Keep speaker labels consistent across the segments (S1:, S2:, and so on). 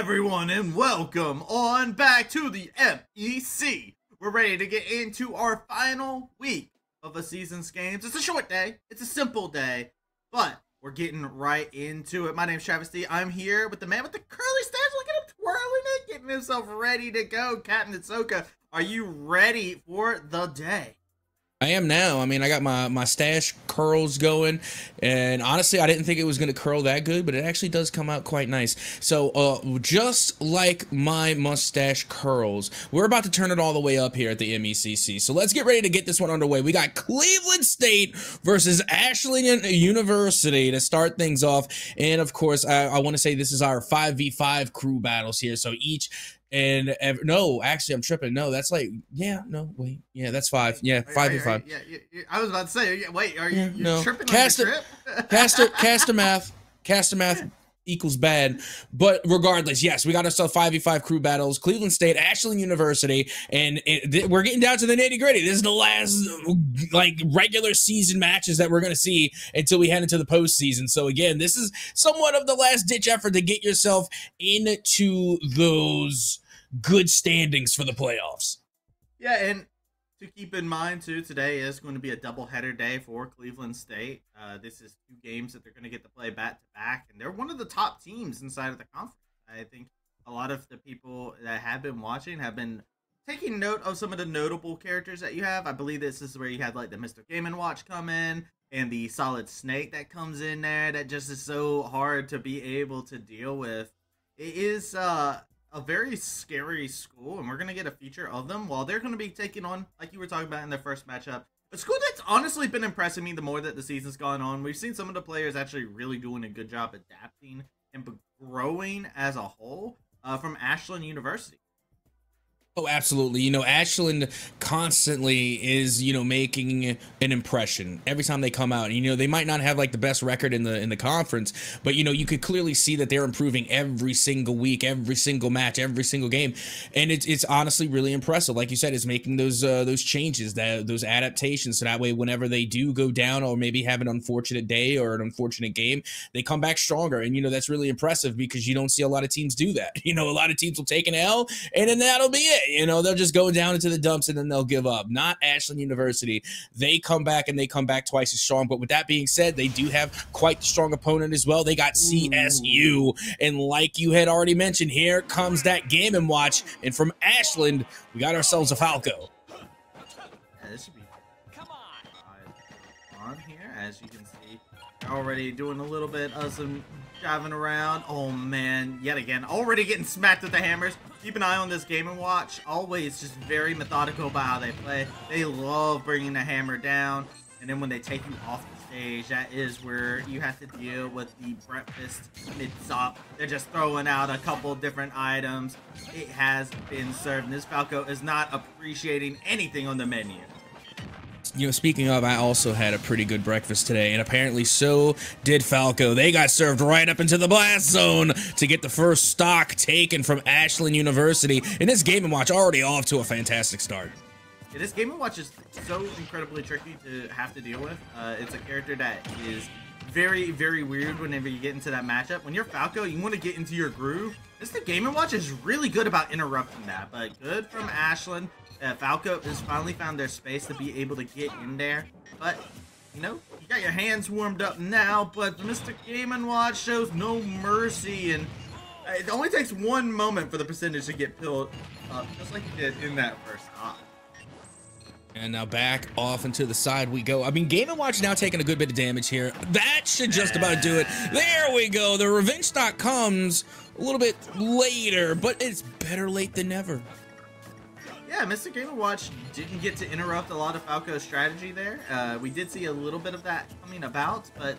S1: everyone, and welcome on back to the MEC. We're ready to get into our final week of a season's games. It's a short day, it's a simple day, but we're getting right into it. My name's Travis D. I'm here with the man with the curly stash. Look at him twirling it, getting himself ready to go. Captain Ahsoka, are you ready for the day?
S2: I am now. I mean, I got my stash curls going, and honestly, I didn't think it was going to curl that good, but it actually does come out quite nice. So, just like my mustache curls, we're about to turn it all the way up here at the MECC. So let's get ready to get this one underway. We got Cleveland State versus Ashland University to start things off, and of course, I want to say this is our 5v5 crew battles here. So each and no, actually, I'm tripping. No, that's like, yeah, no, wait, yeah, that's 5. Yeah, 5v5.
S1: Yeah, I was about to say, wait, are you
S2: no.
S1: tripping on your trip?
S2: Caster math equals bad, but regardless, yes, we got ourselves 5v5 crew battles. Cleveland State, Ashland University, and we're getting down to the nitty gritty. This is the last like regular season matches that we're gonna see until we head into the postseason. So again, this is somewhat of the last ditch effort to get yourself into those good standings for the playoffs.
S1: Yeah, and to keep in mind too, today is going to be a doubleheader day for Cleveland State. This is 2 games that they're going to get to play back to back, and they're one of the top teams inside of the conference. I think a lot of the people that have been watching have been taking note of some of the notable characters that you have. I believe this is where you had like the Mr. Game & Watch come in, and the Solid Snake that comes in there that just is so hard to be able to deal with. It is a very scary school, and we're going to get a feature of them while they're going to be taking on, like you were talking about in their first matchup, a school that's honestly been impressing me the more that the season's gone on. We've seen some of the players actually really doing a good job adapting and growing as a whole from Ashland University.
S2: Oh, absolutely. You know, Ashland constantly is, you know, making an impression every time they come out. You know, they might not have like the best record in the conference, but you know, you could clearly see that they're improving every single week, every single match, every single game, and it's honestly really impressive. Like you said, it's making those changes, those adaptations, so that way whenever they do go down or maybe have an unfortunate day or an unfortunate game, they come back stronger. And you know, that's really impressive because you don't see a lot of teams do that. You know, a lot of teams will take an L and then that'll be it. You know, they'll just go down into the dumps and then they'll give up. Not Ashland University. They come back, and they come back twice as strong. But with that being said, they do have quite the strong opponent as well. They got CSU. And like you had already mentioned, here comes that Game & Watch. And from Ashland, we got ourselves a Falco.
S1: Yeah, this should be on here. As you can see, they're already doing a little bit of some driving around. Oh man, yet again, already getting smacked with the hammers. Keep an eye on this Game & Watch. Always just very methodical about how they play. They love bringing the hammer down, and then when they take you off the stage, that is where you have to deal with the breakfast mid-sop. They're just throwing out a couple different items. It has been served, and this Falco is not appreciating anything on the menu.
S2: You know, speaking of, I also had a pretty good breakfast today, and apparently so did Falco. They got served right up into the blast zone to get the first stock taken from Ashland University, and this Game & Watch already off to a fantastic start.
S1: Yeah, this Game & Watch is so incredibly tricky to have to deal with. It's a character that is very, very weird whenever you get into that matchup. When you're Falco, you want to get into your groove. This the Game & Watch is really good about interrupting that, but good from Ashland. Falco has finally found their space to be able to get in there, but you know, you got your hands warmed up now, but Mr. Game & Watch shows no mercy, and it only takes one moment for the percentage to get pilled up, just like he did in that first stop.
S2: And now back off and to the side we go. I mean, Game & Watch now taking a good bit of damage here. That should just about do it. There we go. The revenge stock comes a little bit later, but it's better late than never.
S1: Yeah, Mr. Game & Watch didn't get to interrupt a lot of Falco's strategy there. We did see a little bit of that coming about, but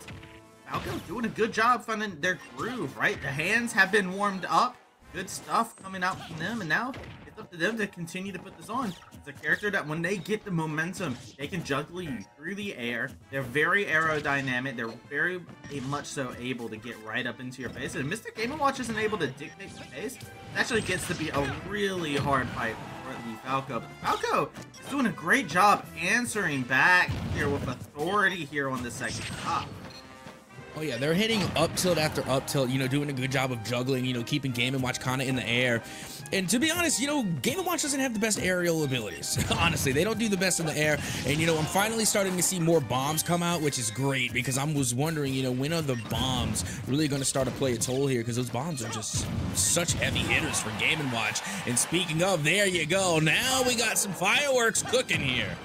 S1: Falco doing a good job finding their groove, right? The hands have been warmed up. Good stuff coming out from them, and now it's up to them to continue to put this on. It's a character that when they get the momentum, they can juggle you through the air. They're very aerodynamic. They're very much so able to get right up into your face. And Mr. Game & Watch isn't able to dictate the pace. It actually gets to be a really hard fight for the Falco. But the Falco is doing a great job answering back here with authority here on the second top.
S2: Oh yeah, they're hitting up tilt after up tilt, doing a good job of juggling, keeping Game & Watch kind of in the air. And to be honest, Game & Watch doesn't have the best aerial abilities. Honestly, they don't do the best in the air. And, I'm finally starting to see more bombs come out, which is great because I was wondering, when are the bombs really going to start to play its toll here? Because those bombs are just such heavy hitters for Game & Watch. And speaking of, there you go. Now we got some fireworks cooking here.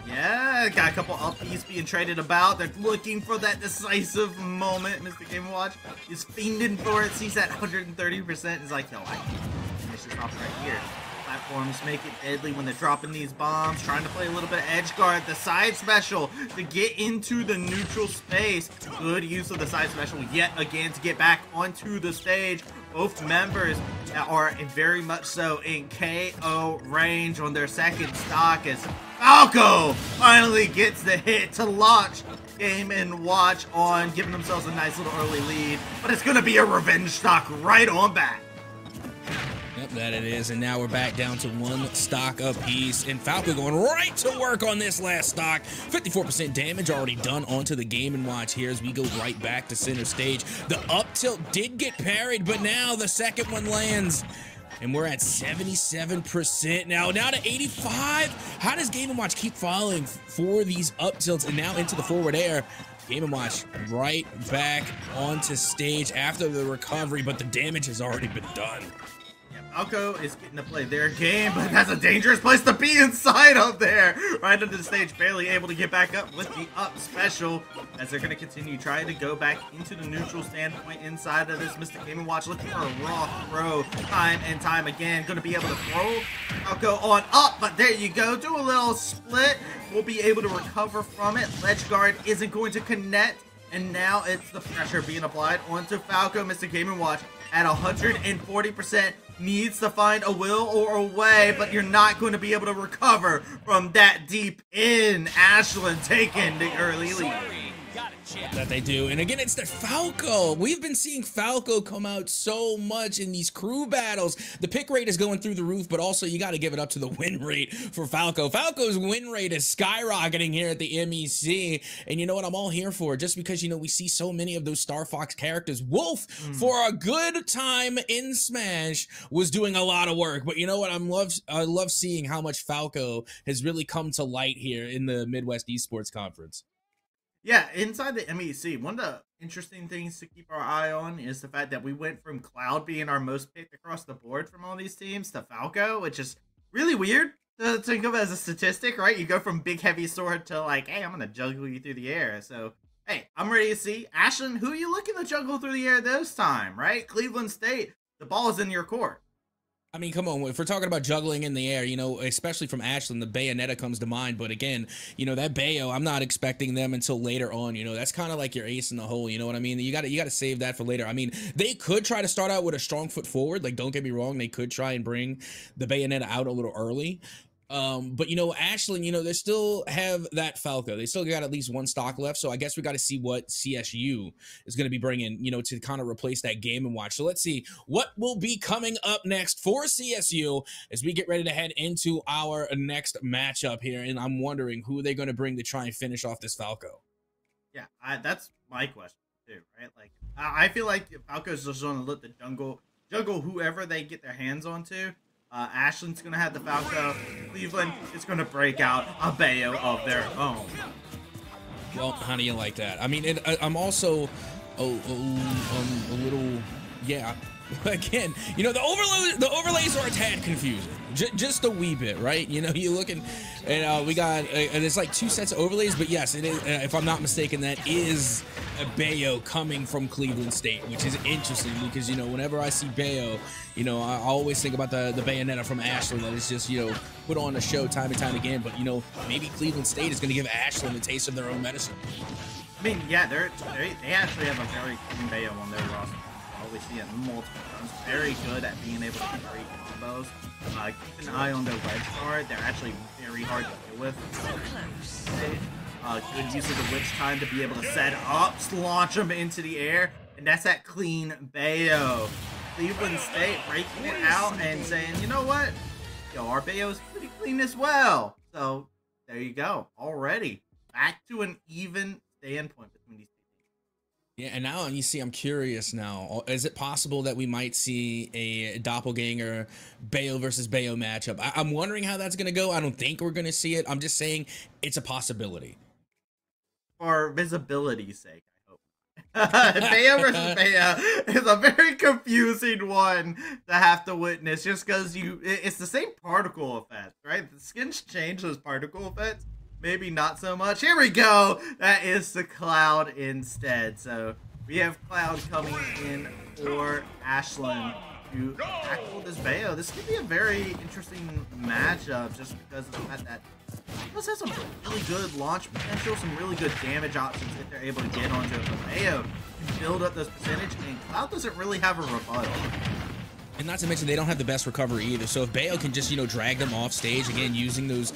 S1: Yeah, got a couple upbeats being traded about. They're looking for that decisive moment. Mr. Game & Watch is fiending for it. Sees that 130%. Is like, yo, I can finish this off right here. Platforms make it deadly when they're dropping these bombs. Trying to play a little bit of edge guard. The side special to get into the neutral space. Good use of the side special yet again to get back onto the stage. Both members are very much so in KO range on their second stock as Falco finally gets the hit to launch Game & Watch on, giving themselves a nice little early lead. But it's going to be a revenge stock right on back.
S2: Yep, that it is, and now we're back down to one stock apiece, and Falco going right to work on this last stock. 54% damage already done onto the Game & Watch here as we go right back to center stage. The up tilt did get parried, but now the second one lands. And we're at 77% now to 85. How does Game & Watch keep falling for these up tilts and now into the forward air? Game & Watch right back onto stage after the recovery, but the damage has already been done.
S1: Falco is getting to play their game, but that's a dangerous place to be inside of there. Right under the stage, barely able to get back up with the up special as they're going to continue trying to go back into the neutral standpoint inside of this. Mr. Game & Watch looking for a raw throw time and time again. Going to be able to throw Falco on up, but there you go. Do a little split. We'll be able to recover from it. Ledge guard isn't going to connect. And now it's the pressure being applied onto Falco. Mr. Game & Watch at 140% needs to find a will or a way, but you're not going to be able to recover from that deep in. Ashland taking the early lead.
S2: That they do. And again, it's the Falco. We've been seeing Falco come out so much in these crew battles. The pick rate is going through the roof, but also you got to give it up to the win rate for Falco. Falco's win rate is skyrocketing here at the MEC. And you know what? I'm all here for it just because, we see so many of those Star Fox characters. Wolf, for a good time in Smash, was doing a lot of work. But you know what? I love seeing how much Falco has really come to light here in the Midwest Esports Conference.
S1: Yeah, inside the MEC, one of the interesting things to keep our eye on is the fact that we went from Cloud being our most picked across the board from all these teams to Falco, which is really weird to think of as a statistic, right? You go from big heavy sword to like, hey, I'm going to juggle you through the air. So, hey, I'm ready to see. Ashland, who are you looking to juggle through the air this time, right? Cleveland State, the ball is in your court.
S2: I mean, come on, if we're talking about juggling in the air, especially from Ashland, the Bayonetta comes to mind. But again, that Bayo, I'm not expecting them until later on. That's kind of like your ace in the hole. You know what I mean? You got to save that for later. I mean, they could try to start out with a strong foot forward. Like, don't get me wrong. They could try and bring the Bayonetta out a little early. But Ashland, they still have that Falco. They still got at least one stock left. So I guess we got to see what CSU is going to be bringing, to kind of replace that Game & Watch. So let's see what will be coming up next for CSU as we get ready to head into our next matchup here. And I'm wondering who they're going to bring to try and finish off this Falco.
S1: Yeah, that's my question too, right? Like, I feel like Falco's just going to let the juggle whoever they get their hands onto. Ashland's going to have the Falco. Cleveland is going to break out a Bayo of their own.
S2: Well, how do you like that? I mean, I'm also a little, yeah. Again, the overlays are a tad confusing, just a wee bit, right? You looking, and we got, and it's like 2 sets of overlays, but yes, it is. If I'm not mistaken, that is a Bayo coming from Cleveland State, which is interesting because whenever I see Bayo, I always think about the Bayonetta from Ashland that is just put on a show time and time again. But maybe Cleveland State is going to give Ashland a taste of their own medicine.
S1: I mean, yeah, they actually have a very clean Bayo on their roster. We see it multiple times. Very good at being able to carry combos. Keep an eye on their wedge guard. They're actually very hard to deal with. Good use of the witch time to be able to set up, launch them into the air, and that's that clean Bayo. Cleveland State breaking it out and saying, you know what? Our Bayo is pretty clean as well. So there you go. Already back to an even standpoint between these.
S2: Yeah, and now you see, I'm curious now. Is it possible that we might see a doppelganger Bayo versus Bayo matchup? I'm wondering how that's going to go. I don't think we're going to see it. I'm just saying it's a possibility.
S1: For visibility's sake, I hope. Bayo versus Bayo is a very confusing one to have to witness, just because it's the same particle effect, right? The skins change those particle effects. Maybe not so much. Here we go. That is the Cloud instead. So we have Cloud coming in for Ashlyn to tackle this Bayo. This could be a very interesting matchup just because of the fact that Plus has some really good launch potential, some really good damage options if they're able to get onto it. But Bayo can build up those percentage, and Cloud doesn't really have a rebuttal.
S2: And not to mention, they don't have the best recovery either. So if Bayo can just, drag them off stage, again, using those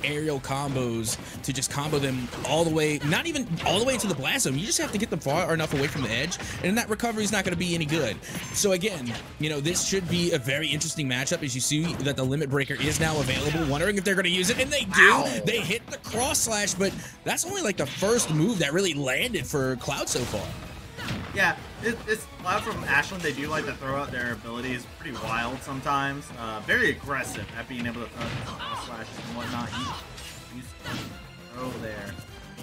S2: aerial combos to just combo them all the way, not even all the way into the blast zone. You just have to get them far enough away from the edge, and that recovery is not going to be any good. So again, this should be a very interesting matchup as you see that the Limit Breaker is now available. Wondering if they're going to use it, and they do. Wow. They hit the cross slash, but that's only like the first move that really landed for Cloud so far.
S1: Yeah, it's Cloud from Ashlyn. They do like to throw out their abilities pretty wild sometimes. Very aggressive at being able to throw out cross slashes and whatnot. Use throw there.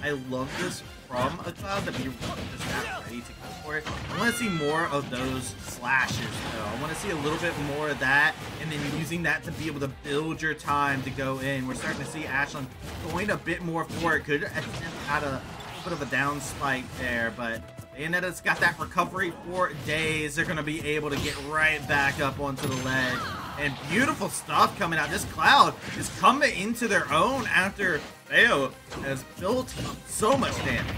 S1: I love this from a Cloud that we just got ready to go for it. I want to see more of those slashes though. I want to see a little bit more of that, and then using that to be able to build your time to go in. We're starting to see Ashlyn going a bit more for it. Could attempt at a bit of a down spike there, but Bayonetta's got that recovery for days. They're going to be able to get right back up onto the ledge. And beautiful stuff coming out. This Cloud is coming into their own after Bayo has built so much damage.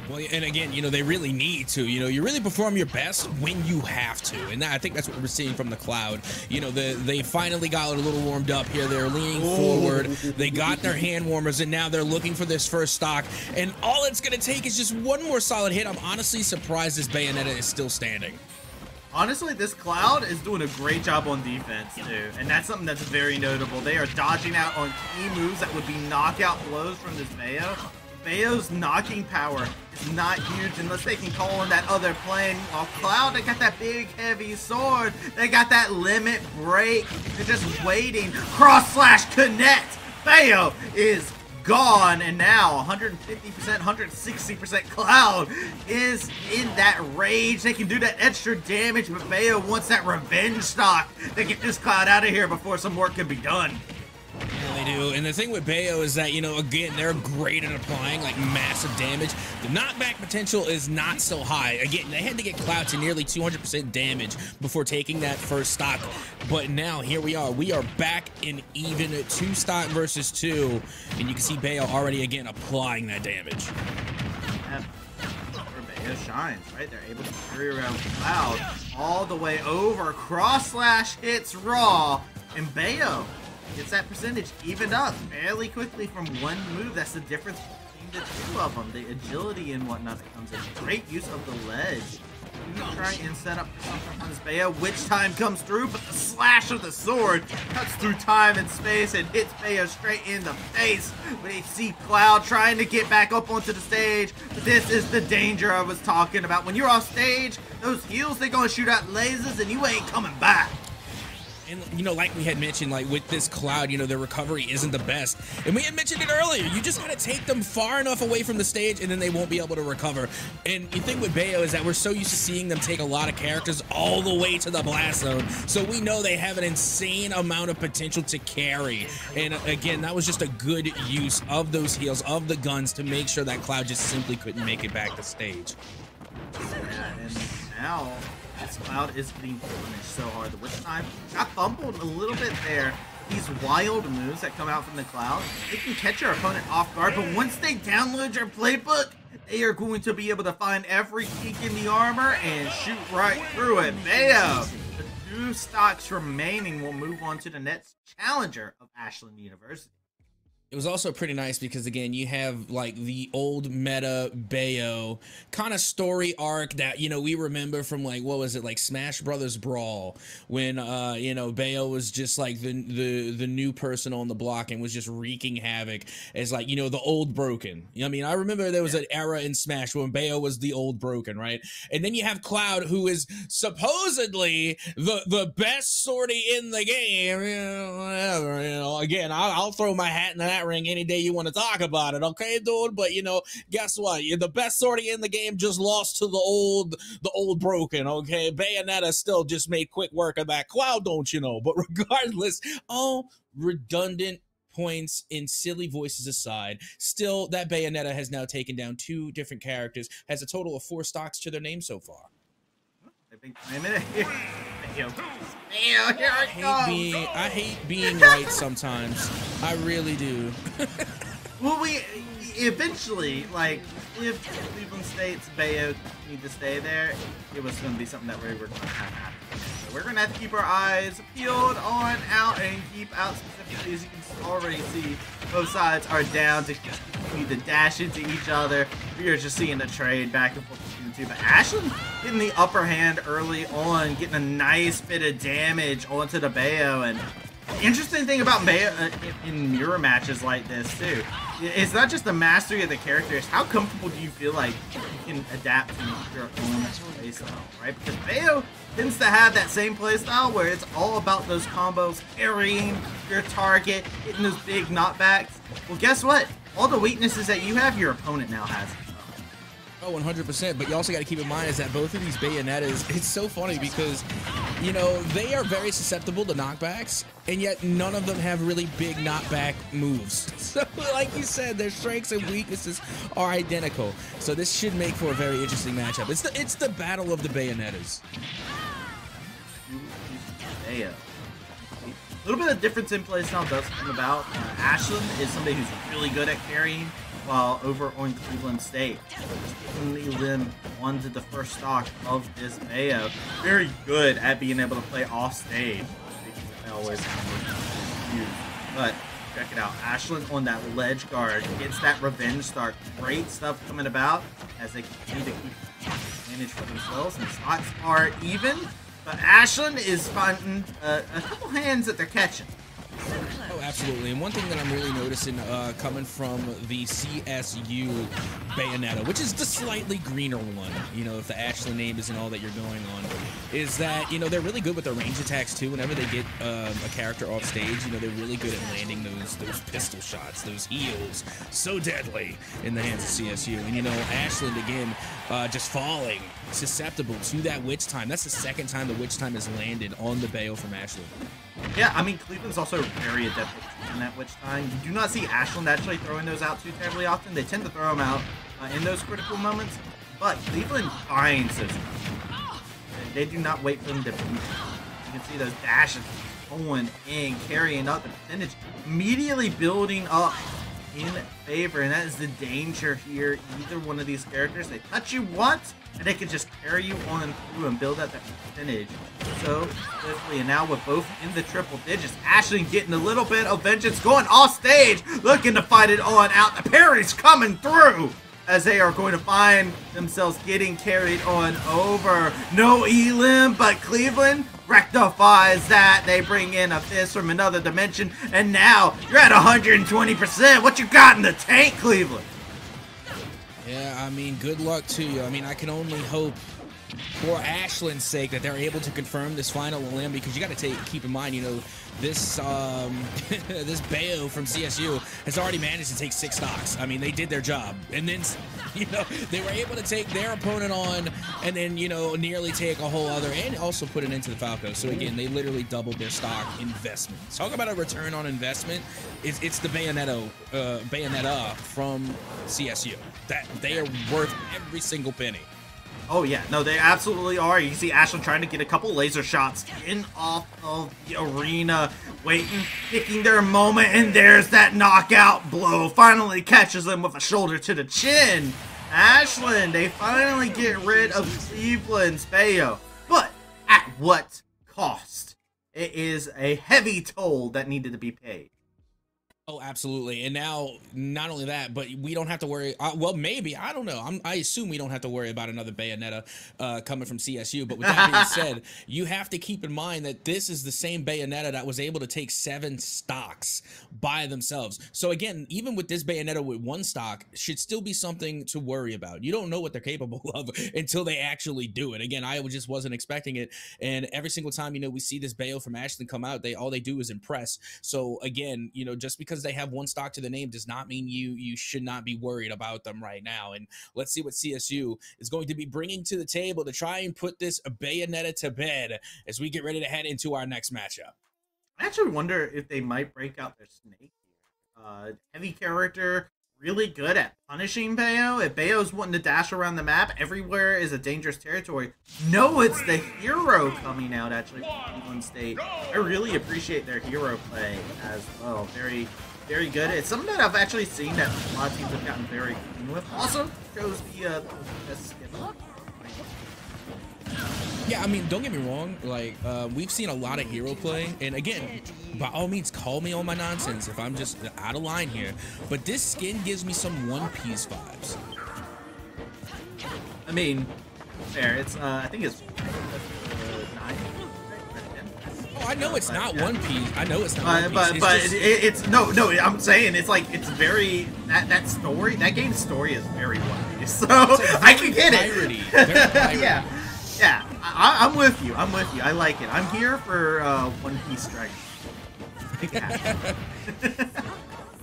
S2: Well, and again, they really need to. You really perform your best when you have to, and I think that's what we're seeing from the Cloud. They finally got a little warmed up here. They're leaning forward. They got their hand warmers, and now they're looking for this first stock. And all it's going to take is just one more solid hit. I'm honestly surprised this Bayonetta is still standing.
S1: Honestly, this Cloud is doing a great job on defense, too. And that's something that's very notable. They are dodging out on key moves that would be knockout blows from this Bayo. Bayo's knocking power is not huge unless they can call in that other plane. While Cloud, they got that big, heavy sword. They got that limit break. They're just waiting. Cross slash connect. Bayo is gone. And now 150%, 160% Cloud is in that rage. They can do that extra damage, but Bayo wants that revenge stock to get this Cloud out of here before some work can be done.
S2: Yeah, they do. And the thing with Bayo is that, again, they're great at applying like massive damage. The knockback potential is not so high. Again, they had to get Cloud to nearly 200% damage before taking that first stock. But now here we are. We are back in even 2 stock versus 2. And you can see Bayo already again applying that damage.
S1: Yeah. Bayo shines, right? They're able to carry around Cloud all the way over. Cross slash hits raw, and Bayo gets that percentage evened up fairly quickly from one move. That's the difference between the two of them. The agility and whatnot that comes in. Great use of the ledge. You try and set up something on this Bayo, which time comes through, but the slash of the sword cuts through time and space and hits Bayo straight in the face. We see Cloud trying to get back up onto the stage. But this is the danger I was talking about. When you're off stage, those heels, they're going to shoot out lasers and you ain't coming back.
S2: And, like we had mentioned, like with this Cloud, their recovery isn't the best. And we had mentioned it earlier. You just got to take them far enough away from the stage and then they won't be able to recover. And the thing with Bayo is that we're so used to seeing them take a lot of characters all the way to the blast zone. So we know they have an insane amount of potential to carry. And again, that was just a good use of those heals, of the guns, to make sure that Cloud just simply couldn't make it back to stage.
S1: Yeah, and now this Cloud is getting punished so hard. The Witch Time got fumbled a little bit there. These wild moves that come out from the Cloud, they can catch your opponent off guard, but once they download your playbook, they are going to be able to find every peak in the armor and shoot right through it. Bayo, the 2 stocks remaining will move on to the next challenger of Ashlyn University.
S2: It was also pretty nice because again, you have like the old meta Bayo kind of story arc that we remember from like what was it, like Smash Brothers Brawl, when Bayo was just like the new person on the block and was just wreaking havoc as like the old broken. I mean, I remember there was an era in Smash when Bayo was the old broken, right? And then you have Cloud, who is supposedly the best sortie in the game. Whatever, again, I'll throw my hat in that ring any day you want to talk about it, okay, dude? But guess what? You're the best sortie in the game, just lost to the old broken, okay? Bayonetta still just made quick work of that Cloud, don't you know? But regardless, all redundant points and silly voices aside, still that Bayonetta has now taken down 2 different characters, has a total of 4 stocks to their name so far.
S1: I think I
S2: hate being right sometimes. I really do.
S1: Well, we eventually, like, if Cleveland State's Bayo need to stay there, it was going to be something that we were going to have to happen. So we're going to have to keep our eyes peeled on out and keep out specifically, as you can already see, both sides are down to need to dash into each other. We are just seeing a trade back and forth between the two. But Ashlyn getting the upper hand early on, getting a nice bit of damage onto the Bayo. And the interesting thing about Bayo in mirror matches like this, too, it's not just the mastery of the characters. How comfortable do you feel like you can adapt to your own playstyle, right? Because Bayo tends to have that same playstyle where it's all about those combos, carrying your target, hitting those big knockbacks. Well, guess what? All the weaknesses that you have, your opponent now has.
S2: Oh, 100%. But you also got to keep in mind is that both of these Bayonettas, it's so funny because, they are very susceptible to knockbacks, and yet none of them have really big knockback moves. So, like you said, their strengths and weaknesses are identical. So this should make for a very interesting matchup. It's the battle of the Bayonettas.
S1: A little bit of difference in playstyle does come about. Ashlyn is somebody who's really good at carrying, while over on Cleveland State, only Lim wanted the first stock of this Bayo. Very good at being able to play off stage. I always use. But check it out, Ashlyn on that ledge guard gets that revenge start. Great stuff coming about as they continue to keep advantage for themselves, and stocks are even. But Ashlyn is finding a couple hands that they're catching.
S2: Oh, absolutely. And one thing that I'm really noticing coming from the CSU Bayonetta, which is the slightly greener one, if the Ashlyn name isn't all that you're going on, is that, they're really good with their range attacks, too. Whenever they get a character off stage, they're really good at landing those pistol shots, those heals, so deadly in the hands of CSU. And, Ashlyn, again, just falling, susceptible to that Witch Time. That's the second time the Witch Time has landed on the Bayo from Ashlyn.
S1: Yeah, I mean, Cleveland's also very adept in that Witch Time. You do not see Ashlyn actually throwing those out too terribly often. They tend to throw them out in those critical moments, but Cleveland finds those. They do not wait for them to beat them. You can see those dashes going in, carrying up the percentage, immediately building up in favor, and that is the danger here. Either one of these characters, they touch you once, and they can just carry you on through and build up that percentage so swiftly. And now with both in the triple digits, Ashlyn getting a little bit of vengeance, going off stage, looking to fight it on out. The parry's coming through as they are going to find themselves getting carried on over. No Elim, but Cleveland rectifies that. They bring in a fist from another dimension, and now you're at 120%. What you got in the tank, Cleveland?
S2: Yeah, I mean, good luck to you. I mean, I can only hope for Ashlyn's sake that they're able to confirm this final limb, because you got to keep in mind, this this Bayo from CSU has already managed to take 6 stocks. I mean, they did their job, and then they were able to take their opponent on, and then nearly take a whole other, and also put it into the Falco. So again, they literally doubled their stock investment. Talk about a return on investment. It's the Bayonetta from CSU. That they are worth every single penny.
S1: Oh yeah, no, they absolutely are. You can see Ashlyn trying to get a couple laser shots in off of the arena, waiting, picking their moment, and there's that knockout blow. Finally catches them with a shoulder to the chin. Ashlyn, they finally get rid of Cleveland's Bayo, but at what cost? It is a heavy toll that needed to be paid.
S2: Oh, absolutely. And now, not only that, but we don't have to worry. Well, maybe, I don't know. I assume we don't have to worry about another Bayonetta coming from CSU. But with that being said, you have to keep in mind that this is the same Bayonetta that was able to take 7 stocks by themselves. So again, even with this Bayonetta with 1 stock, should still be something to worry about. You don't know what they're capable of until they actually do it. Again, I just wasn't expecting it. And every single time, we see this Bayo from Ashland come out, all they do is impress. So again, just because they have 1 stock to the name does not mean you should not be worried about them right now. And let's see what CSU is going to be bringing to the table to try and put this Bayonetta to bed as we get ready to head into our next matchup.
S1: I actually wonder if they might break out their snake here. Heavy character, really good at punishing Bayo. If Bayo's wanting to dash around the map, everywhere is a dangerous territory. No, it's the hero coming out actually from Cleveland State. I really appreciate their hero play as well. Very, very good. It's something that I've actually seen that a lot of teams have gotten very clean with. Also, shows the best skill.
S2: Yeah, I mean, don't get me wrong. Like, we've seen a lot of hero play, and again, by all means, call me on my nonsense if I'm just out of line here. But this skin gives me some One Piece vibes.
S1: I mean, fair. It's I think it's 9.
S2: Oh, I know it's not One Piece. I know it's not One Piece.
S1: But it's no. I'm saying it's like it's very that story. That game's story is very One Piece, so I can get it. Yeah. I'm with you. I like it. I'm here for One Piece Strike.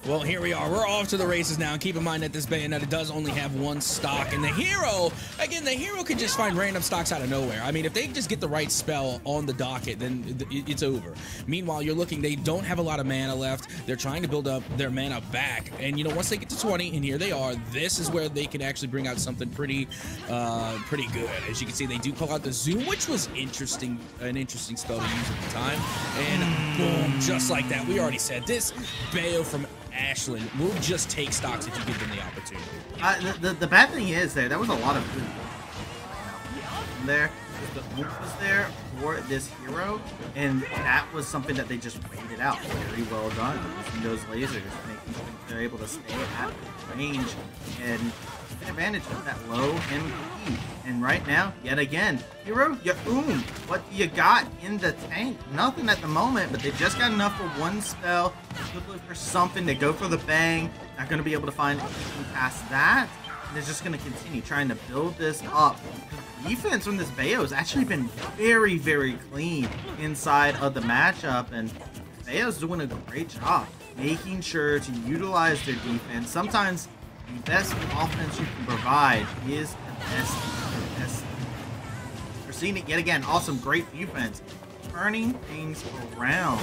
S2: Well, here we are. We're off to the races now. And keep in mind that this Bayonetta does only have 1 stock. And the hero, again, the hero can just find random stocks out of nowhere. I mean, if they just get the right spell on the docket, then it's over. Meanwhile, you're looking, they don't have a lot of mana left. They're trying to build up their mana back. And, once they get to 20, and here they are, this is where they can actually bring out something pretty good. As you can see, they do call out the Zoom, which was an interesting spell to use at the time. And boom, just like that. We already said this Bayo from Ashland will just take stocks if you give them the opportunity.
S1: The bad thing is that was a lot of food there. The ult was there for this hero, and that was something that they just waited out. Very well done. Using those lasers, making sure they're able to stay at range and take advantage of that low MP. And right now, yet again, hero, what you got in the tank? Nothing at the moment, but they just got enough for 1 spell. Look for something. They go for the bang. Not going to be able to find anything past that. And they're just going to continue trying to build this up. The defense from this Bayo has actually been very, very clean inside of the matchup, and Bayo's doing a great job making sure to utilize their defense. Sometimes the best offense you can provide is the best. We're seeing it yet again. Awesome, great defense. Turning things around.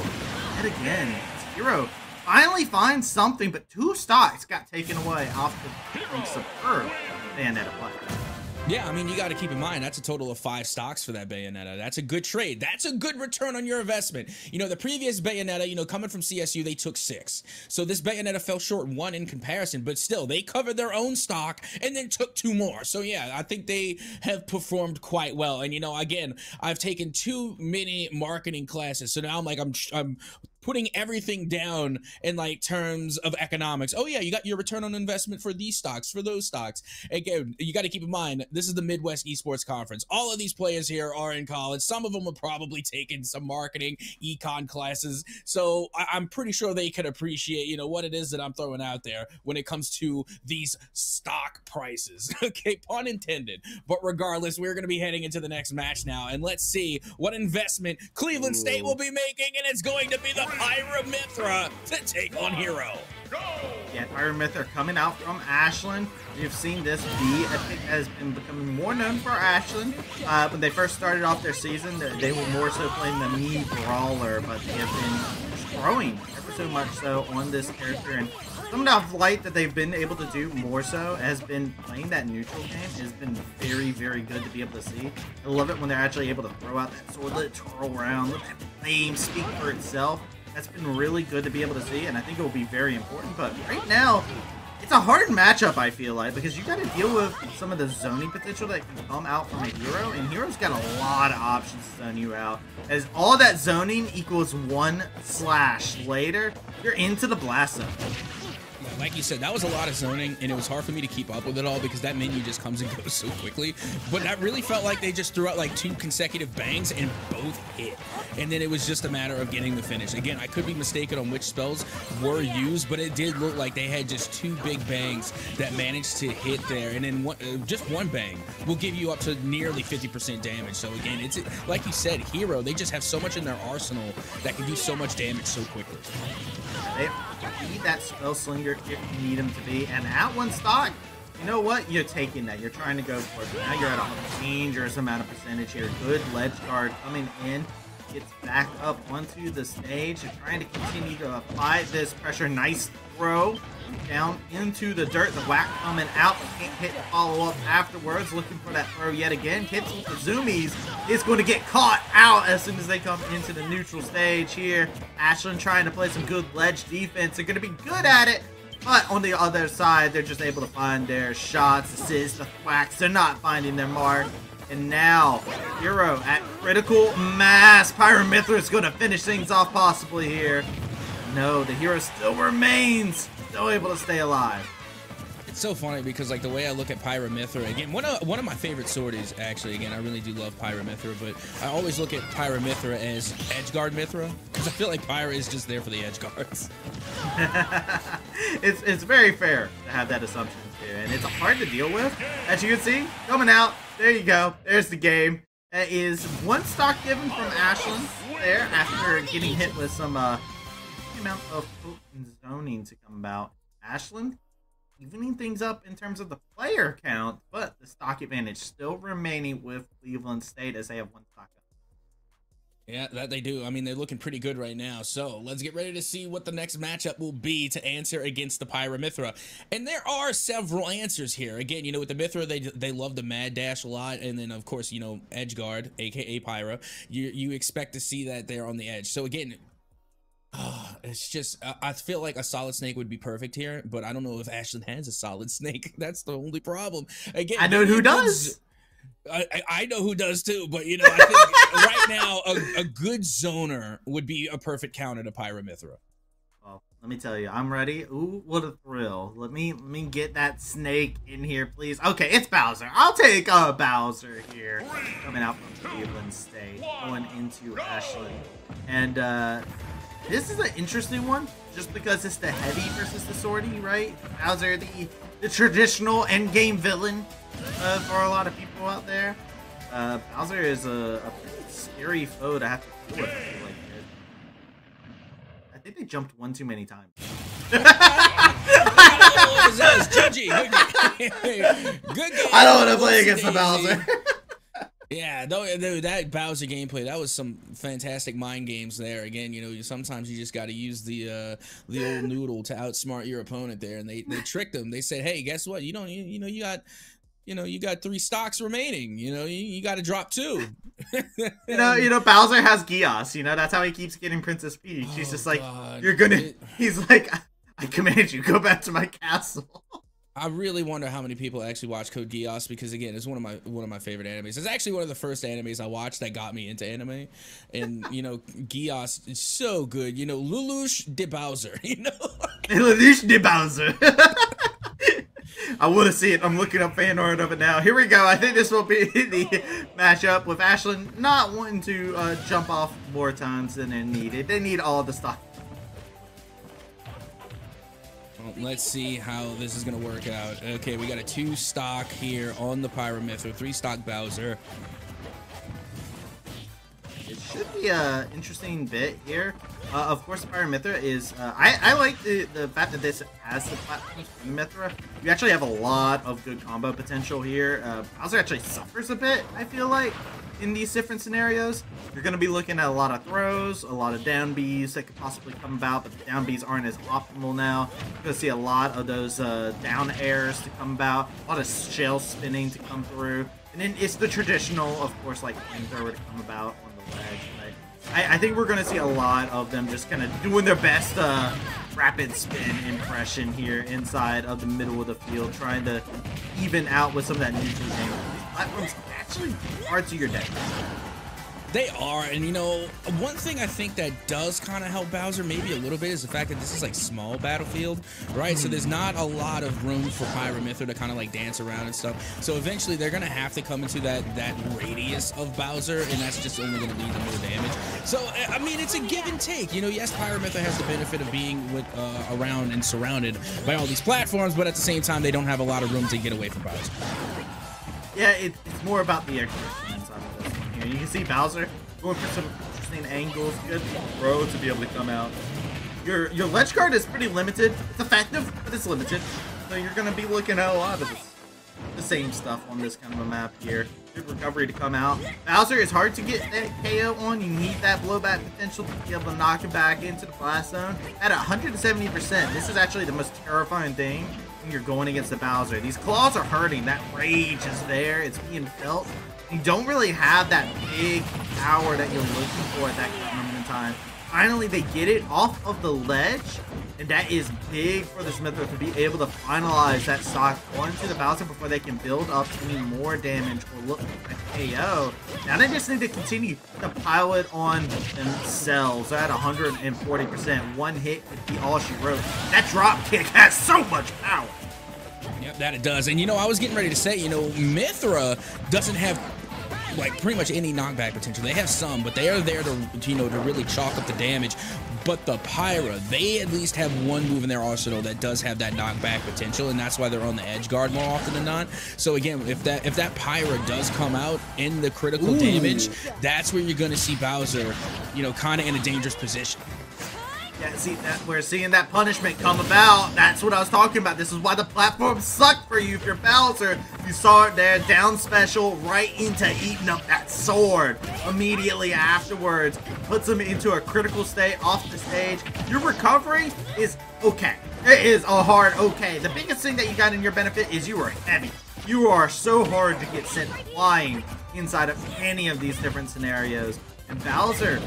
S1: Yet again, this hero finally finds something, but 2 stocks got taken away off the superb Bayonetta play.
S2: Yeah, I mean, you got to keep in mind, that's a total of 5 stocks for that Bayonetta. That's a good trade. That's a good return on your investment. The previous Bayonetta, coming from CSU, they took 6. So this Bayonetta fell short 1 in comparison, but still, they covered their own stock and then took 2 more. So yeah, I think they have performed quite well. And, again, I've taken too many marketing classes. So now I'm like, I'm putting everything down in like terms of economics. Oh yeah, you got your return on investment for these stocks, for those stocks. Again, you got to keep in mind, this is the Midwest Esports Conference. All of these players here are in college. Some of them are probably taking some marketing econ classes. So I'm pretty sure they can appreciate, what it is that I'm throwing out there when it comes to these stock prices. Okay, pun intended. But regardless, we're going to be heading into the next match now, and let's see what investment Cleveland State will be making, and it's going to be the Pyramithra to take on Hero.
S1: Yeah, Pyramithra coming out from Ashland. You've seen this be a pick that has been becoming more known for Ashland. When they first started off their season, they were more so playing the MEC Brawler, but they have been growing ever so much so on this character. And some of the light that they've been able to do more so has been playing that neutral game. It has been very, very good to be able to see. I love it when they're actually able to throw out that sword, let it twirl around, let that flame speak for itself. That's been really good to be able to see, and I think it will be very important. But right now, It's a hard matchup, I feel like, because you got to deal with some of the zoning potential that can come out from a hero, and hero's got a lot of options to zone you out. As all that zoning equals 1 slash later, you're into the blast zone.
S2: Like you said, that was a lot of zoning, and it was hard for me to keep up with it all because that menu just comes and goes so quickly. But that really felt like they just threw out like 2 consecutive bangs and both hit. And then it was just a matter of getting the finish. Again, I could be mistaken on which spells were used, but it did look like they had just 2 big bangs that managed to hit there. And then just one bang will give you up to nearly 50% damage. So again, it's like you said, hero, they just have so much in their arsenal that can do so much damage so quickly.
S1: They need that spell slinger if you need him to be, and at 1 stock, you know what? You're taking that. You're trying to go for it. Now you're at a dangerous amount of percentage here. Good ledge guard coming in. Gets back up onto the stage. You're trying to continue to apply this pressure. Nice throw down into the dirt. The whack coming out. Can't hit the follow-up afterwards. Looking for that throw yet again. Hits with the zoomies. Is going to get caught out as soon as they come into the neutral stage here. Ashlyn trying to play some good ledge defense. They're going to be good at it. But on the other side, they're just able to find their shots, assists, the whacks. They're not finding their mark. And now, hero at critical mass. Pyramithra is going to finish things off possibly here. No, the hero still remains. Still able to stay alive.
S2: It's so funny because like the way I look at Pyramithra, again, one of my favorite swordies, actually, again, I really do love Pyramithra, but I always look at Pyramithra as Edgeguard Mithra because I feel like Pyra is just there for the edge guards.
S1: It's very fair to have that assumption too, and it's hard to deal with. As you can see, coming out, there you go, there's the game. That is 1 stock given from Ashlyn there after getting hit with some amount of potent zoning to come about. Ashlyn evening things up in terms of the player count, but the stock advantage still remaining with Cleveland State as they have 1 stock up.
S2: Yeah, that they do. I mean, they're looking pretty good right now. So let's get ready to see what the next matchup will be to answer against the Pyramithra. And there are several answers here. Again, you know, with the Mithra, they love the mad dash a lot. And then, of course, you know, Edgeguard, a.k.a. Pyra, you expect to see that there on the edge. So, again, it's just, I feel like a solid snake would be perfect here, but I don't know if Ashlyn has a solid snake. That's the only problem. Again,
S1: I know who does.
S2: I know who does too, but you know, I think right now a good zoner would be a perfect counter to Pyramithra.
S1: Well, let me tell you, I'm ready. Ooh, what a thrill. Let me get that snake in here, please. Okay, it's Bowser. I'll take Bowser here. Coming out from Cleveland State, going into Ashlyn. And this is an interesting one, just because it's the heavy versus the swordy, right? Bowser, the traditional endgame villain for a lot of people out there. Bowser is a pretty scary foe to have to deal with. I think they jumped one too many times.
S2: Good game.
S1: I don't want to play against the Bowser.
S2: Yeah, dude, that Bowser gameplay, that was some fantastic mind games there. Again, you know, sometimes you just got to use the old noodle to outsmart your opponent there, and they tricked them. They said, "Hey, guess what? You got 3 stocks remaining. You know, you got to drop 2."
S1: you know, Bowser has Gios. You know, that's how he keeps getting Princess Peach. He's just like,
S2: God.
S1: He's like, I command you, go back to my castle.
S2: I really wonder how many people actually watch Code Geass, because again, it's one of my favorite animes. It's actually one of the first animes I watched that got me into anime, and you know, Geass is so good. You know, Lelouch de Bowser. You know,
S1: Lelouch de Bowser. I want to see it. I'm looking up fan art of it now. Here we go. I think this will be the matchup with Ashlyn not wanting to jump off more times than they're needed. They need all the stock.
S2: Well, let's see how this is going to work out. Okay, we got a 2 stock here on the Pyramithra, 3 stock Bowser.
S1: It should be an interesting bit here. Of course, Pyramithra is... I like the fact that this has the platforms from Mithra. You actually have a lot of good combo potential here. Bowser actually suffers a bit, I feel like, in these different scenarios. You're going to be looking at a lot of throws, a lot of down Bs that could possibly come about, but the down Bs aren't as optimal now. You're going to see a lot of those down airs to come about, a lot of shell spinning to come through. And then it's the traditional, of course, like flamethrower to come about on the ledge. But I think we're going to see a lot of them just kind of doing their best rapid spin impression here inside of the middle of the field, trying to even out with some of that neutral game. These platforms actually are to your deck.
S2: They are, and you know, one thing I think that does kind of help Bowser maybe a little bit is the fact that this is like small battlefield, right? So there's not a lot of room for Pyramithra to kind of like dance around and stuff. So eventually they're gonna have to come into that radius of Bowser, and that's just only gonna lead to more damage. So I mean, it's a give and take. You know, yes, Pyramithra has the benefit of being with around and surrounded by all these platforms, but at the same time, they don't have a lot of room to get away from Bowser.
S1: Yeah, it's more about the execution inside of this one here. You can see Bowser going for some interesting angles, good throw to be able to come out. Your ledge guard is pretty limited. It's effective, but it's limited. So you're going to be looking at a lot of the same stuff on this kind of a map here. Good recovery to come out. Bowser is hard to get that KO on. You need that blowback potential to be able to knock him back into the blast zone. At 170%, this is actually the most terrifying thing when you're going against the Bowser. These claws are hurting. That rage is there. It's being felt. You don't really have that big power that you're looking for at that moment in time. Finally, they get it off of the ledge, and that is big for the Smithra to be able to finalize that stock onto the Bowser before they can build up any more damage or look for a KO. Now they just need to continue to pile it on themselves. They're at 140%. One hit could be all she wrote. That drop kick has so much power.
S2: Yep, that it does. And you know, I was getting ready to say, you know, Mithra doesn't have like pretty much any knockback potential. They have some, but they are there to, you know, to really chalk up the damage. But the Pyra, they at least have one move in their arsenal that does have that knockback potential, and that's why they're on the edge guard more often than not. So again, if that Pyra does come out in the critical damage, that's where you're going to see Bowser, you know, kind of in a dangerous position.
S1: Yeah, see, that we're seeing that punishment come about. That's what I was talking about. This is why the platforms suck for you if you're Bowser. You saw it there, down special, right into eating up that sword. Immediately afterwards, puts him into a critical state off the stage. Your recovery is okay. It is a hard okay. The biggest thing that you got in your benefit is you are heavy. You are so hard to get sent flying inside of any of these different scenarios. And Bowser,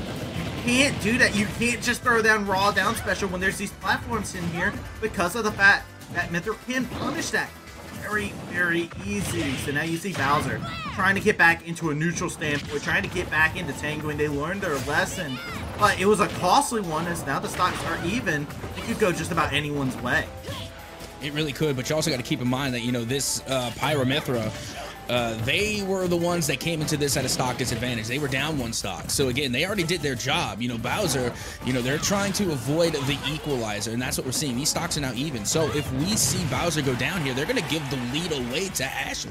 S1: can't do that. You can't just throw down raw down special when there's these platforms in here because of the fact that Mithra can punish that very, very easy. So now you see Bowser trying to get back into a neutral standpoint, trying to get back into tangoing. They learned their lesson, but it was a costly one as now the stocks are even. It could go just about anyone's way.
S2: It really could, but you also got to keep in mind that, you know, this Pyramithra, they were the ones that came into this at a stock disadvantage. They were down one stock. So again, they already did their job. You know, Bowser, you know, they're trying to avoid the equalizer, and that's what we're seeing. These stocks are now even. So if we see Bowser go down here, they're going to give the lead away to Ashlyn.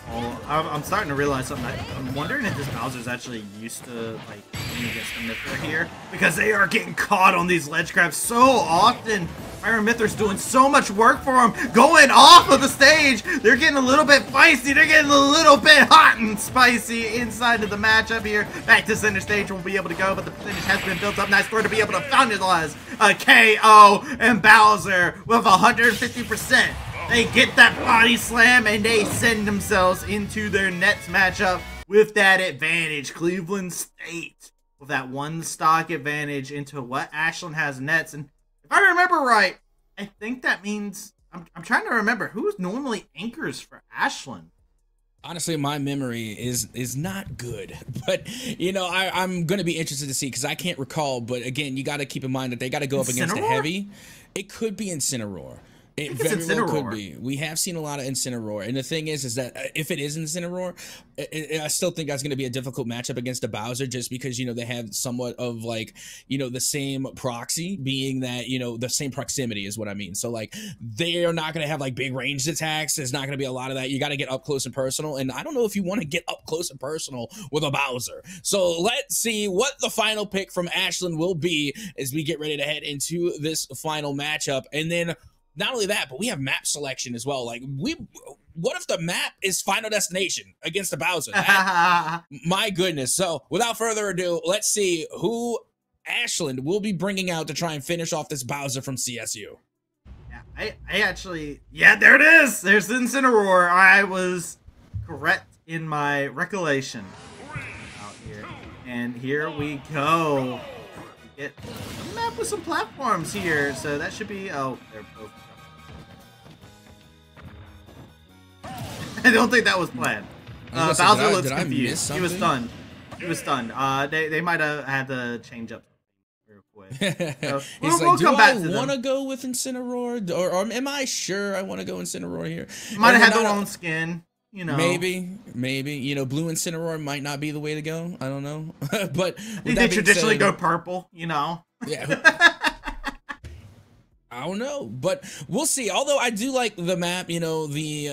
S1: Oh, I'm starting to realize something. I'm wondering if this Bowser's actually used to, like, playing against the Mithra here, because they are getting caught on these ledge grabs so often. Pyramithra's doing so much work for him, going off of the stage. They're getting a little bit feisty. They're getting a little bit hot and spicy inside of the matchup here. Back to center stage, we'll be able to go, but the percentage has been built up. Nice for to be able to finalize a KO, and Bowser with 150%. They get that body slam, and they send themselves into their next matchup with that advantage. Cleveland State with that one stock advantage into what Ashlyn has nets. And if I remember right, I think that means, I'm trying to remember, who's normally anchors for Ashlyn?
S2: Honestly, my memory is not good, but you know, I'm going to be interested to see because I can't recall. But again, you got to keep in mind that they got to go up against a heavy. It could be Incineroar. It very well could be. We have seen a lot of Incineroar, and the thing is that if it is Incineroar, I still think that's going to be a difficult matchup against the Bowser, just because, you know, they have somewhat of, like, you know, the same proxy, being that, you know, the same proximity is what I mean. So like, they are not going to have like big ranged attacks. There's not going to be a lot of that. You got to get up close and personal, and I don't know if you want to get up close and personal with a Bowser. So let's see what the final pick from Ashlyn will be as we get ready to head into this final matchup, and then. Not only that, but we have map selection as well. Like, what if the map is Final Destination against the Bowser? My goodness. So, without further ado, let's see who Ashlyn will be bringing out to try and finish off this Bowser from CSU.
S1: Yeah, I actually, yeah, there it is. There's Incineroar. I was correct in my recollection out here. And here we go. get a map with some platforms here. So that should be. Oh, they're both. I don't think that was planned. Bowser looks confused. He was stunned. He was stunned. They might have had to change up real quick. So we'll come back to them. Do I
S2: want to go with Incineroar, or am I sure I want to go Incineroar here?
S1: Might have had their own skin. You know,
S2: maybe, you know, blue Incineroar might not be the way to go. I don't know, but
S1: they traditionally go purple. You know,
S2: yeah. I don't know, but we'll see. Although I do like the map, you know, the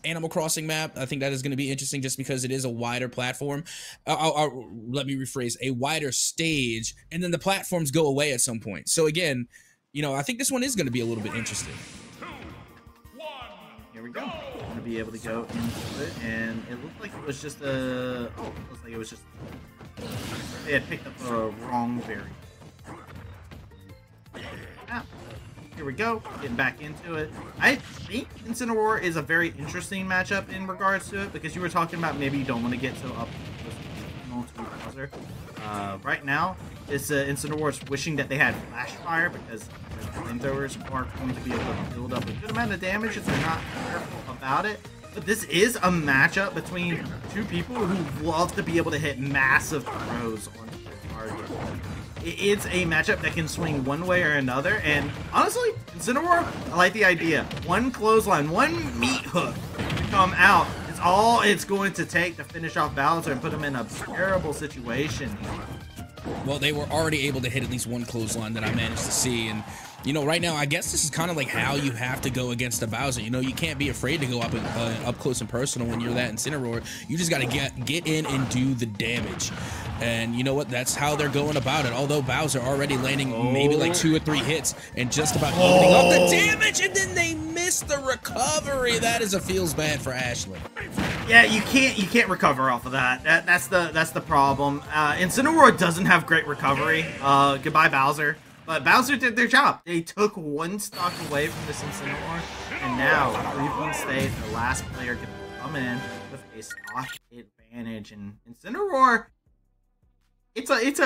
S2: Animal Crossing map. I think that is going to be interesting just because it is a wider platform. Let me rephrase, a wider stage, and then the platforms go away at some point. So again, you know, I think this one is going to be a little bit interesting.
S1: Here we go. I'm going to be able to go into it, and it looked like it was just a... Oh, it looks like it was just... They had picked up the wrong variant. Here we go, getting back into it. I think Incineroar is a very interesting matchup in regards to it, because you were talking about maybe you don't want to get so up close to Bowser. Right now, it's Incineroar's wishing that they had Flash Fire, because the flamethrowers are going to be able to build up a good amount of damage if they're not careful about it. But this is a matchup between two people who love to be able to hit massive throws on the target. It's a matchup that can swing one way or another, and honestly, Incineroar, I like the idea. One clothesline, one meat hook to come out. It's all it's going to take to finish off Bowser and put him in a terrible situation.
S2: Well, they were already able to hit at least one clothesline that I managed to see, and you know, right now, I guess this is kind of like how you have to go against a Bowser. You know, you can't be afraid to go up close and personal when you're that Incineroar. You just got to get in and do the damage. And you know what? That's how they're going about it. Although Bowser already landing maybe like 2 or 3 hits and just about opening up the damage, and then they miss the recovery. That is a feels bad for Ashlyn.
S1: Yeah, you can't recover off of that. That's the problem. Incineroar doesn't have great recovery. Goodbye, Bowser. But Bowser did their job. They took one stock away from this Incineroar, and now Cleveland State, the last player, can come in with a stock advantage. And Incineroar, it's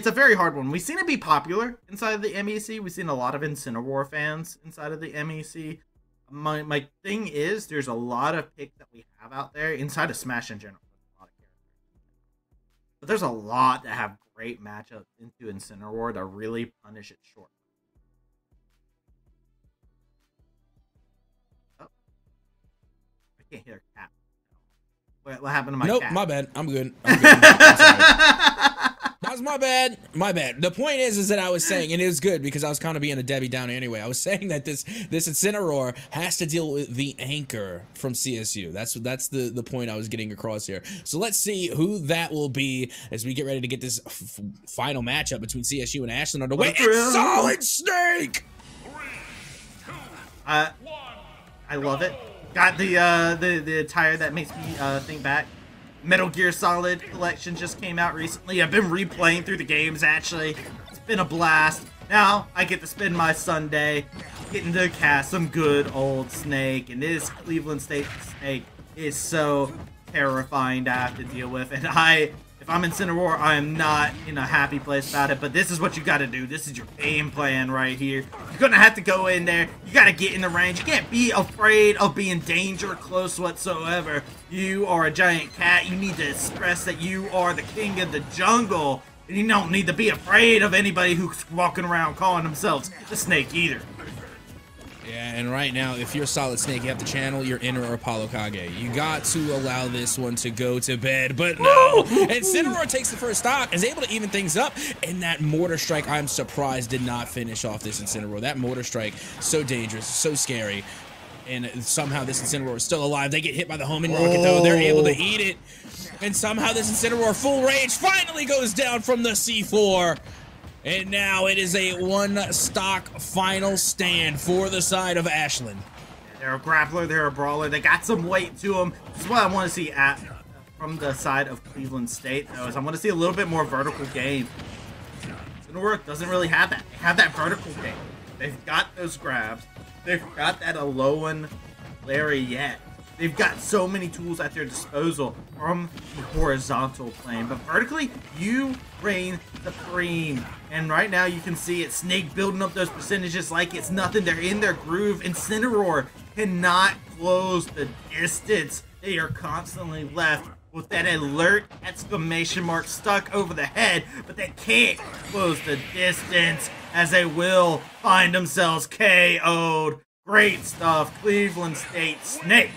S1: a very hard one. We've seen it be popular inside of the MEC. We've seen a lot of Incineroar fans inside of the MEC. My thing is, there's a lot of picks that we have out there inside of Smash in general. A lot of characters, but there's a lot that have great matchups into Incineroar to really punish it short. Oh, I can't hear a cat. What happened to my cat?
S2: Nope, my bad. I'm good. I'm sorry. That's my bad. My bad. The point is that I was saying, and it was good because I was kind of being a Debbie Downer anyway. I was saying that this Incineroar has to deal with the anchor from CSU. That's the point I was getting across here. So let's see who that will be as we get ready to get this final matchup between CSU and Ashlyn underway. It's Solid Snake.
S1: I love it. Got the attire that makes me think back. Metal Gear Solid Collection just came out recently. I've been replaying through the games, actually. It's been a blast. Now, I get to spend my Sunday getting to cast some good old Snake. And this Cleveland State Snake is so terrifying to have to deal with. And if I'm Incineroar, I am not in a happy place about it. But this is what you got to do. This is your game plan right here. You're going to have to go in there. You got to get in the range. You can't be afraid of being danger close whatsoever. You are a giant cat. You need to express that you are the king of the jungle. And you don't need to be afraid of anybody who's walking around calling themselves the Snake either.
S2: Yeah, and right now, if you're Solid Snake, you have to channel your inner Apollo Kage. You got to allow this one to go to bed, but no! And Incineroar takes the first stock, is able to even things up, and that Mortar Strike, I'm surprised, did not finish off this Incineroar. That Mortar Strike, so dangerous, so scary, and somehow this Incineroar is still alive. They get hit by the homing rocket, though. They're able to eat it, and somehow this Incineroar, full rage, finally goes down from the C4. And now it is a one-stock final stand for the side of Ashlyn.
S1: They're a grappler, they're a brawler, they got some weight to them. This is what I want to see from the side of Cleveland State, though, is I want to see a little bit more vertical game. Incineroar doesn't really have that. They have that vertical game. They've got those grabs. They've got that Alolan Lariat. They've got so many tools at their disposal from the horizontal plane, but vertically, you reign supreme. And right now, you can see it, Snake building up those percentages like it's nothing. They're in their groove, and Cineroar cannot close the distance. They are constantly left with that alert exclamation mark stuck over the head, but they can't close the distance as they will find themselves KO'd. Great stuff. Cleveland State Snake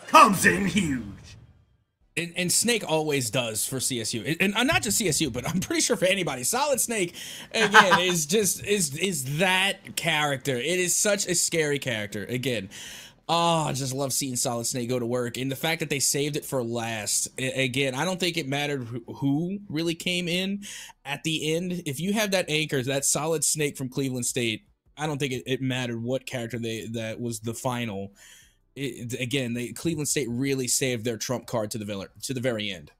S1: comes in huge.
S2: And Snake always does for CSU, and not just CSU, but I'm pretty sure for anybody. Solid Snake again is just is that character. It is such a scary character. Again, I just love seeing Solid Snake go to work, and the fact that they saved it for last. Again, I don't think it mattered who really came in at the end. If you have that anchor, that Solid Snake from Cleveland State, I don't think it mattered what character that was the final. Cleveland State really saved their trump card to the very end.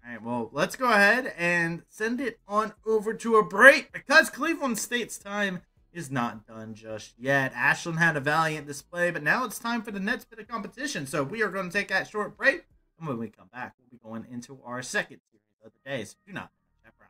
S1: All right, well, let's go ahead and send it on over to a break because Cleveland State's time is not done just yet. Ashland had a valiant display, but now it's time for the next bit of competition. So we are going to take that short break, and when we come back, we'll be going into our second series of the day. So do not check out.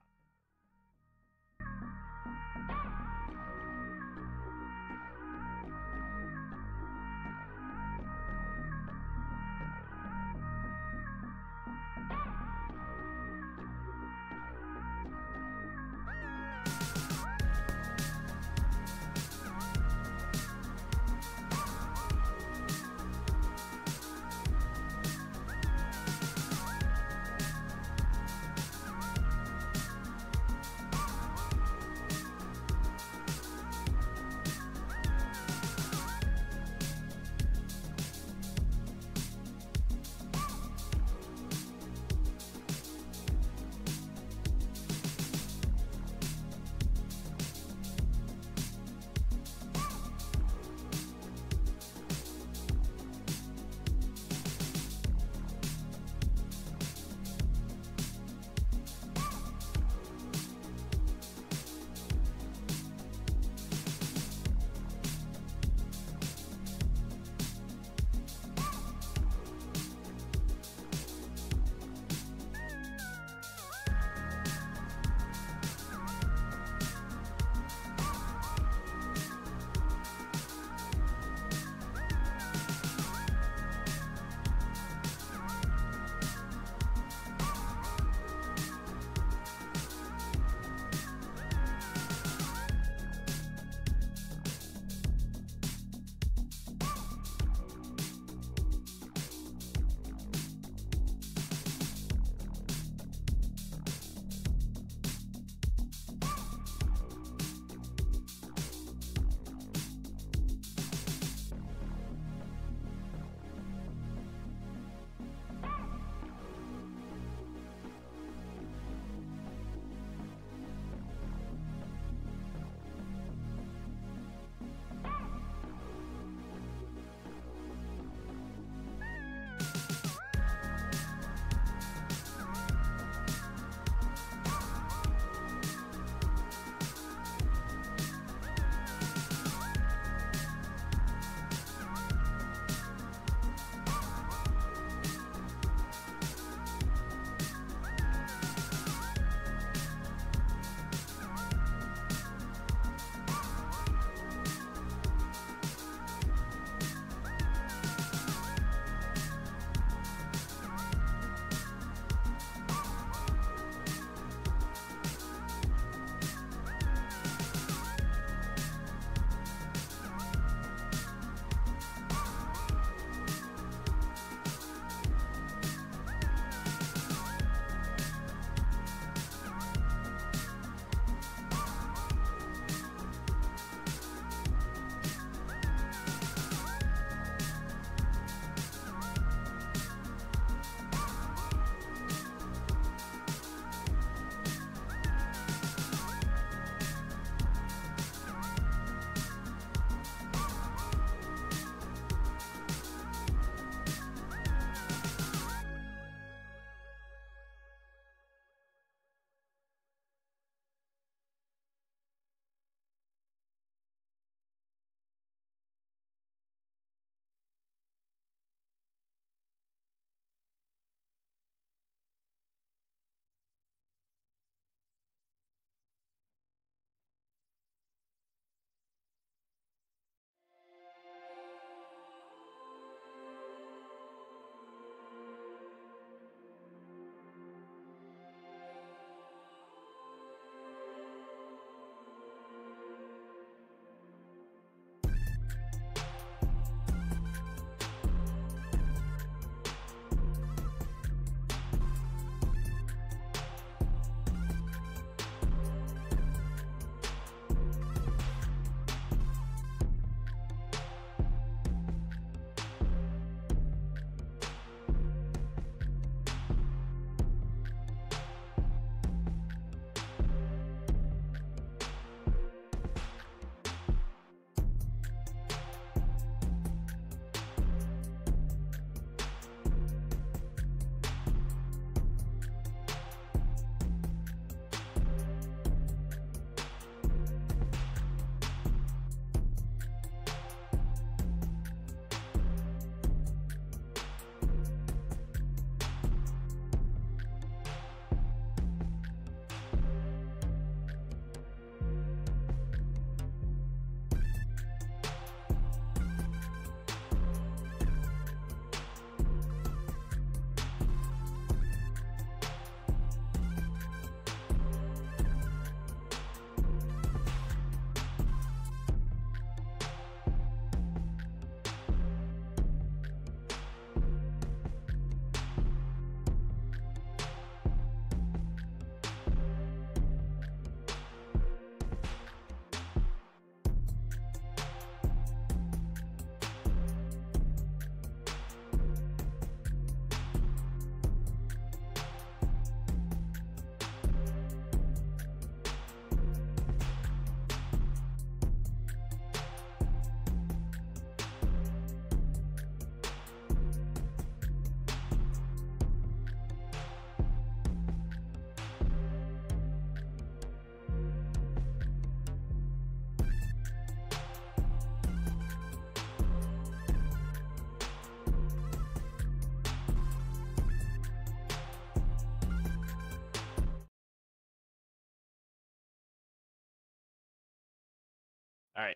S3: All right.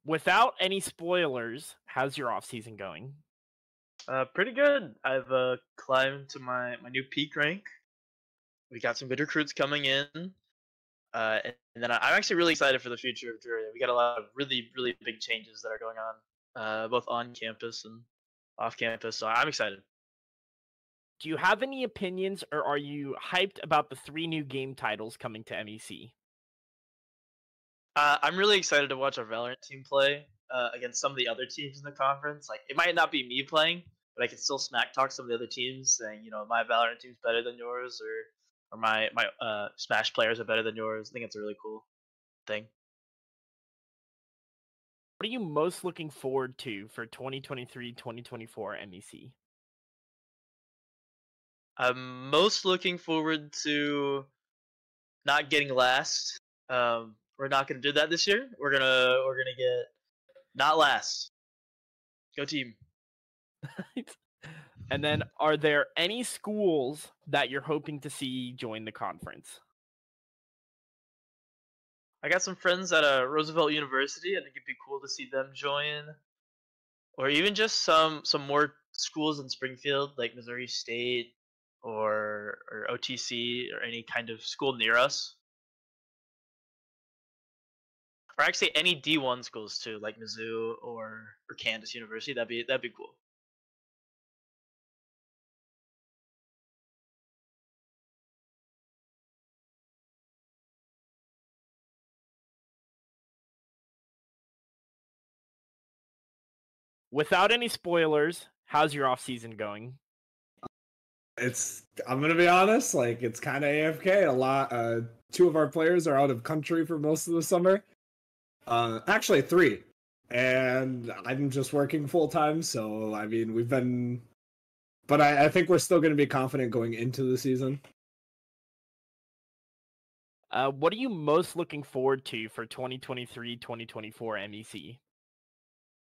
S3: Without any spoilers, how's your off season going?
S4: Pretty good. I've climbed to my new peak rank. We got some good recruits coming in. And then I'm actually really excited for the future of Drury. We got a lot of really, really big changes that are going on, both on campus and off campus. So I'm excited.
S3: Do you have any opinions, or are you hyped about the 3 new game titles coming to MEC?
S4: I'm really excited to watch our Valorant team play against some of the other teams in the conference. Like, it might not be me playing, but I can still smack talk some of the other teams, saying, my Valorant team's better than yours, or my Smash players are better than yours. I think it's a really cool thing.
S3: What are you most looking forward to for 2023-2024 MEC?
S4: I'm most looking forward to not getting last. We're not gonna do that this year. We're gonna get not last. Go team.
S3: And then, are there any schools that you're hoping to see join the conference?
S4: I got some friends at Roosevelt University. I think it'd be cool to see them join, or even just some more schools in Springfield, like Missouri State or OTC, or any kind of school near us. Or actually any D1 schools too, like Mizzou or Kansas University. That'd be cool.
S3: Without any spoilers, how's your off season going?
S5: I'm gonna be honest, like, it's kind of AFK. A lot. 2 of our players are out of country for most of the summer. Actually 3, and I'm just working full time. So I mean, we've been, but I think we're still gonna be confident going into the season.
S3: What are you most looking forward to for 2023-2024 MEC?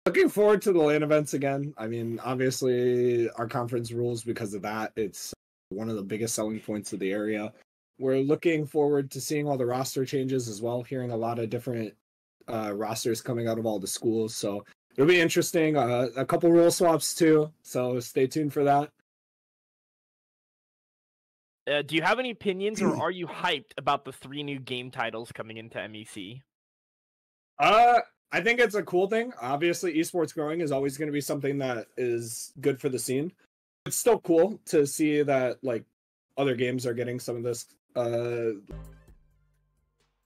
S5: Looking forward to the LAN events again. I mean, obviously our conference rules because of that. It's one of the biggest selling points of the area. We're looking forward to seeing all the roster changes as well, hearing a lot of different rosters coming out of all the schools. So it'll be interesting. A couple rule swaps too. So stay tuned for that.
S3: Do you have any opinions, or are you hyped about the 3 new game titles coming into MEC?
S5: I think it's a cool thing. Obviously, esports growing is always going to be something that is good for the scene. It's still cool to see that, like, other games are getting some of this.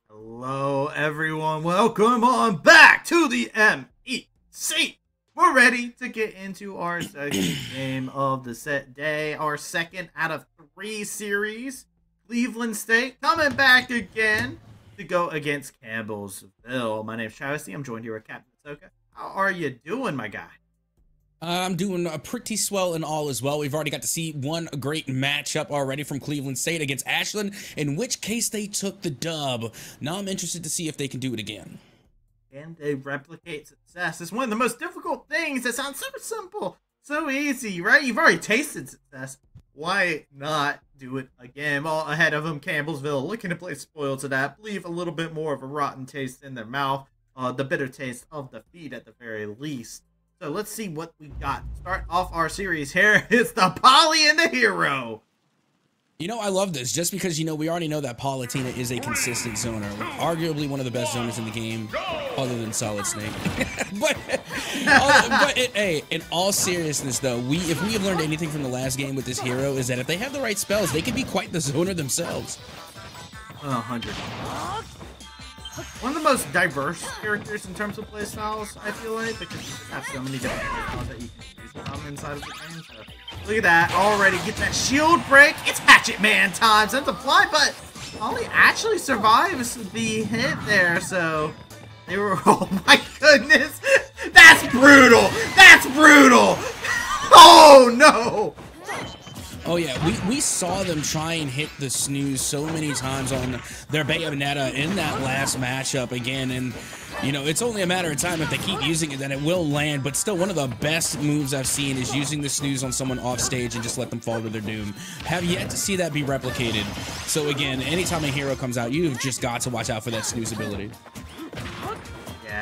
S1: Hello, everyone. Welcome on back to the MEC. We're ready to get into our second game of the set day. Our second out of 3 series. Cleveland State coming back again to go against Campbellsville. My name's Travis. I'm joined here with Captain Soka. How are you doing, my guy?
S2: I'm doing pretty swell and all as well. We've already got to see one great matchup already from Cleveland State against Ashland, in which case they took the dub. Now I'm interested to see if they can do it again.
S1: Can they replicate success? It's one of the most difficult things. That sounds so simple, so easy, right? You've already tasted success. Why not do it again? All ahead of them, Campbellsville looking to play spoiled to that. Leave a little bit more of a rotten taste in their mouth. The bitter taste of defeat at the very least. So let's see what we got. Start off our series here. It's the Poly and the Hero.
S2: You know, I love this just because, we already know that Palatina is a consistent zoner. Arguably one of the best zoners in the game, other than Solid Snake. Hey, in all seriousness, though, if we have learned anything from the last game with this hero, is that if they have the right spells, they can be quite the zoner themselves.
S1: 100. One of the most diverse characters in terms of playstyles, I feel like, because you just have so many different playstyles that you can choose from inside of the game. So, look at that, already get that shield break. It's Hatchet Man time. Sends a fly, but Ollie actually survives the hit there. So they were, oh my goodness, that's brutal. That's brutal. Oh no.
S2: Oh yeah, we saw them try and hit the snooze so many times on their Bayonetta in that last matchup again, and it's only a matter of time if they keep using it that it will land. But still, one of the best moves I've seen is using the snooze on someone off stage and just let them fall to their doom. Have yet to see that be replicated. So again, anytime a hero comes out, you've just got to watch out for that snooze ability.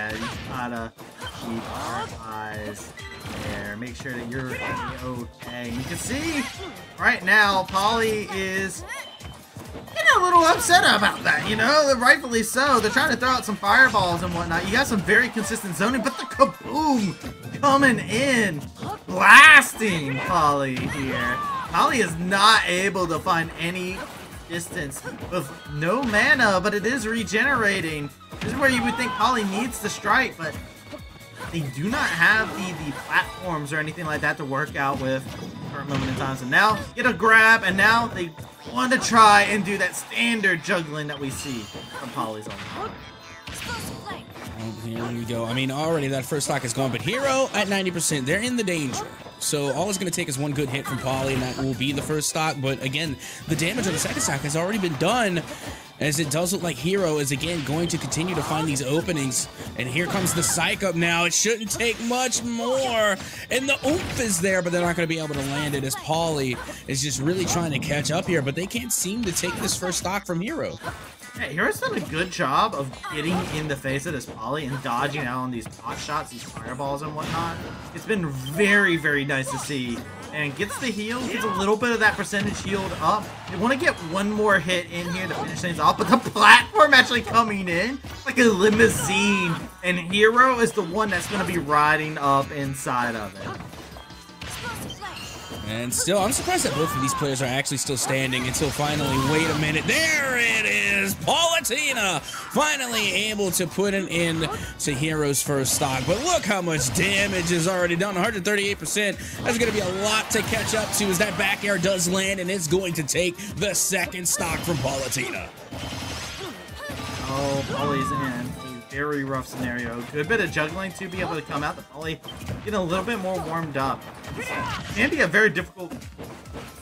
S1: Yeah, you gotta keep your eyes there. Make sure that you're okay. You can see right now, Polly is getting a little upset about that, you know? Rightfully so. They're trying to throw out some fireballs and whatnot. You got some very consistent zoning, but the kaboom coming in, blasting Polly here. Polly is not able to find any distance with no mana, but it is regenerating. This is where you would think Polly needs to strike, but they do not have the platforms or anything like that to work out with current moment in time. So now get a grab, and now they want to try and do that standard juggling that we see from Polly's own.
S2: Oh, here we go. I mean, already that first stock is gone, but Hero at 90%, they're in the danger. So all it's going to take is one good hit from Polly, and that will be the first stock. But again, the damage on the second stock has already been done, as it does look like Hero is again going to continue to find these openings. And here comes the psych up now. It shouldn't take much more. And the oomph is there, but they're not going to be able to land it, as Polly is just really trying to catch up here. But they can't seem to take this first stock from Hero.
S1: Yeah, Hero's done a good job of getting in the face of this Polly and dodging out on these pot shots, these fireballs and whatnot. It's been very, very nice to see. And gets the heal, gets a little bit of that percentage healed up. They want to get one more hit in here to finish things off, but the platform actually coming in like a limousine. And Hero is the one that's going to be riding up inside of it.
S2: And still, I'm surprised that both of these players are actually still standing until finally, wait a minute, there it is! Palutena finally able to put it in to Hero's first stock. But look how much damage is already done, 138%. That's going to be a lot to catch up to as that back air does land, and it's going to take the second stock from Palutena.
S1: Oh, Polly's in. Very rough scenario. Good bit of juggling to be able to come out. The Polly getting a little bit more warmed up. It can be a very difficult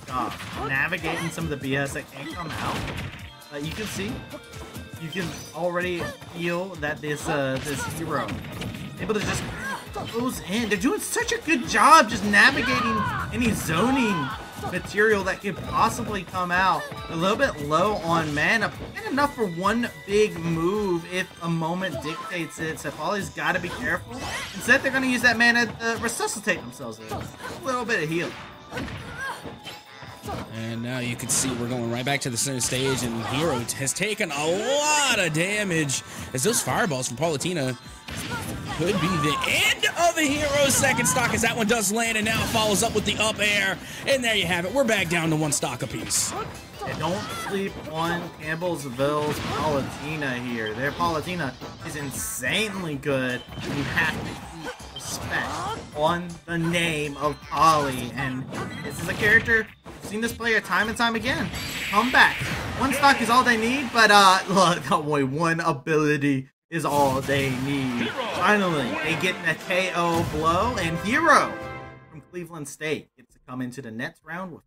S1: job navigating some of the BS that can come out. You can see, you can already feel that this Hero is able to just close in. They're doing such a good job just navigating any zoning material that could possibly come out. A little bit low on mana, but enough for one big move if a moment dictates it. So Polly's got to be careful. Instead, they're going to use that mana to resuscitate themselves with a little bit of heal.
S2: And now you can see we're going right back to the center stage, and Hero has taken a lot of damage as those fireballs from Palutena could be the end of the Hero's second stock, as that one does land and now follows up with the up air. And there you have it. We're back down to one stock apiece.
S1: And don't sleep on Campbellsville's Palutena here. Their Palutena is insanely good. You have to keep respect on the name of Polly. And this is a character, I've seen this player time and time again. Come back. One stock is all they need, but look, boy, one ability is all they need. Finally, they get the KO blow, and Hero from Cleveland State gets to come into the next round with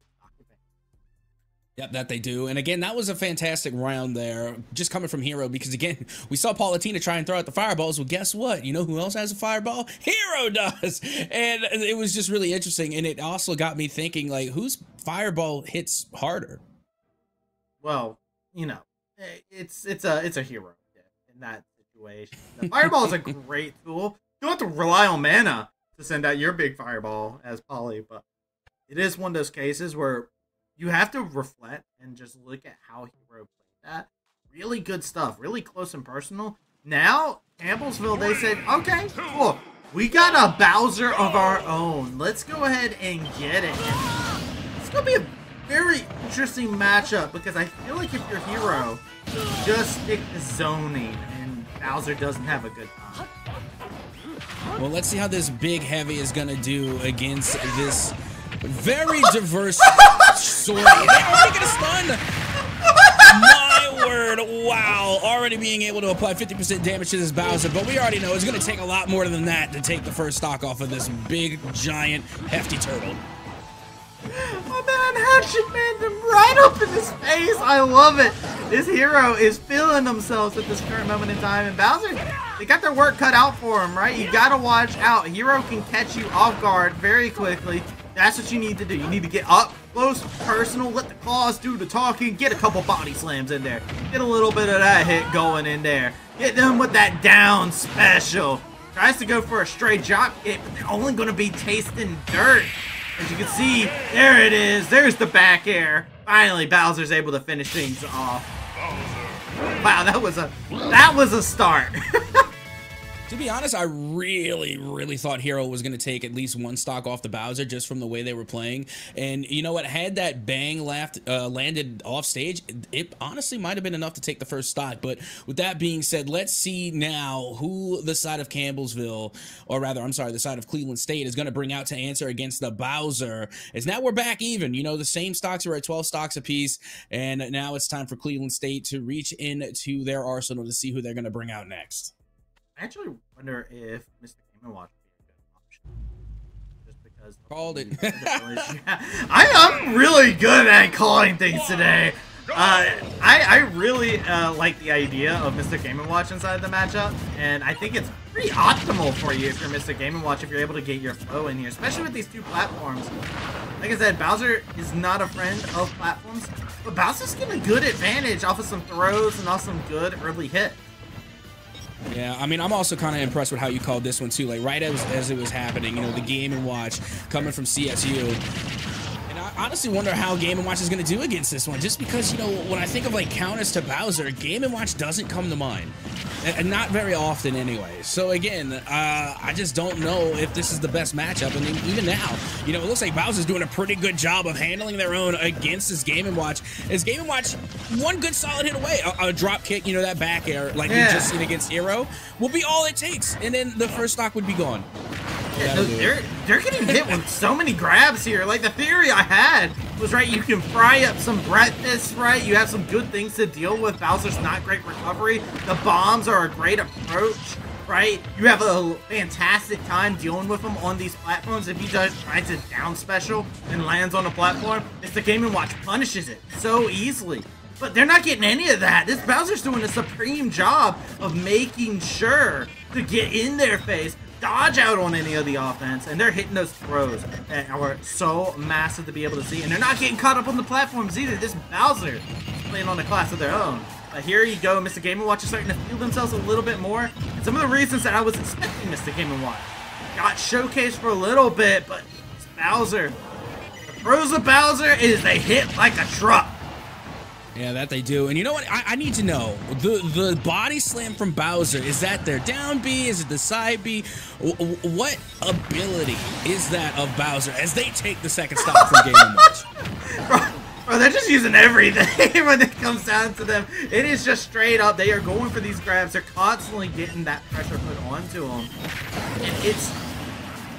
S2: Yep, that they do. And again, that was a fantastic round there, just coming from Hero, because again, we saw Palutena try and throw out the fireballs. Well, guess what? You know who else has a fireball? Hero does! And it was just really interesting, and it also got me thinking, like, whose fireball hits harder?
S1: Well, you know, it's a Hero in that situation. The fireball is a great tool. You don't have to rely on mana to send out your big fireball as Polly, but it is one of those cases where you have to reflect and just look at how Hero played that. Really good stuff, really close and personal. Now, Campbellsville, they said, okay, cool. We got a Bowser of our own. Let's go ahead and get it. It's going to be a very interesting matchup, because I feel like if you're Hero, just stick to zoning, and Bowser doesn't have a good time.
S2: Well, let's see how this big heavy is going to do against this very diverse sword. They already get a stun. My word, wow. Already being able to apply 50% damage to this Bowser, but we already know it's going to take a lot more than that to take the first stock off of this big, giant, hefty turtle.
S1: Oh man, Hatchet Man them right up in his face. I love it. This Hero is feeling themselves at this current moment in time, and Bowser, they got their work cut out for him, right? You gotta watch out. Hero can catch you off guard very quickly. That's what you need to do. You need to get up close, personal, let the claws do the talking, get a couple body slams in there. Get a little bit of that hit going in there. Get them with that down special. Tries to go for a straight drop kick, but they're only going to be tasting dirt. As you can see, there it is. There's the back air. Finally, Bowser's able to finish things off. Wow, that was a start.
S2: To be honest, I really thought Hero was going to take at least one stock off the Bowser just from the way they were playing. And you know what? Had that bang landed off stage, it honestly might have been enough to take the first stock. But with that being said, let's see now who the side of Campbellsville, or rather, I'm sorry, the side of Cleveland State is going to bring out to answer against the Bowser. As now we're back even. You know, the same stocks were at 12 stocks apiece. And now it's time for Cleveland State to reach into their arsenal to see who they're going to bring out next.
S1: I actually wonder if Mr. Game & Watch would be a good option. Just because...
S2: Called it.
S1: I'm really good at calling things today. I really like the idea of Mr. Game & Watch inside the matchup, and I think it's pretty optimal for you if you're Mr. Game & Watch, if you're able to get your flow in here, especially with these two platforms. Like I said, Bowser is not a friend of platforms, but Bowser's getting a good advantage off of some throws and off some good early hits.
S2: Yeah, I mean, I'm also kind of impressed with how you called this one, too. Like, right as it was happening, you know, the Game & Watch coming from CSU. And I honestly wonder how Game & Watch is going to do against this one. Just because, you know, when I think of, like, counters to Bowser, Game & Watch doesn't come to mind. And not very often, anyway. So, again, I just don't know if this is the best matchup. And even now, you know, it looks like Bowser's doing a pretty good job of handling their own against this Game & Watch. As Game & Watch, one good solid hit away. A drop kick, you know, that back air, like we just seen against Hero, will be all it takes. And then the first stock would be gone.
S1: Yeah, they're getting hit with so many grabs here. Like, the theory I had was, right, you can fry up some breakfast, right? You have some good things to deal with. Bowser's not great recovery. The bombs are a great approach, right? You have a fantastic time dealing with them on these platforms. If he just tries a down special and lands on a platform, it's the Game & Watch punishes it so easily. But they're not getting any of that. This Bowser's doing a supreme job of making sure to get in their face, dodge out on any of the offense, and they're hitting those throws that are so massive to be able to see. And they're not getting caught up on the platforms either. This Bowser is playing on a class of their own. Here you go, Mr. Game & Watch is starting to feel themselves a little bit more. And some of the reasons that I was expecting Mr. Game & Watch got showcased for a little bit, but it's Bowser. The pros of Bowser is they hit like a truck.
S2: Yeah, that they do. And you know what? I need to know. The body slam from Bowser, is that their down B? Is it the side B? What ability is that of Bowser as they take the second stop from Game & Watch?
S1: Bro, they're just using everything when it comes down to them. It is just straight up. They are going for these grabs. They're constantly getting that pressure put onto them. And it's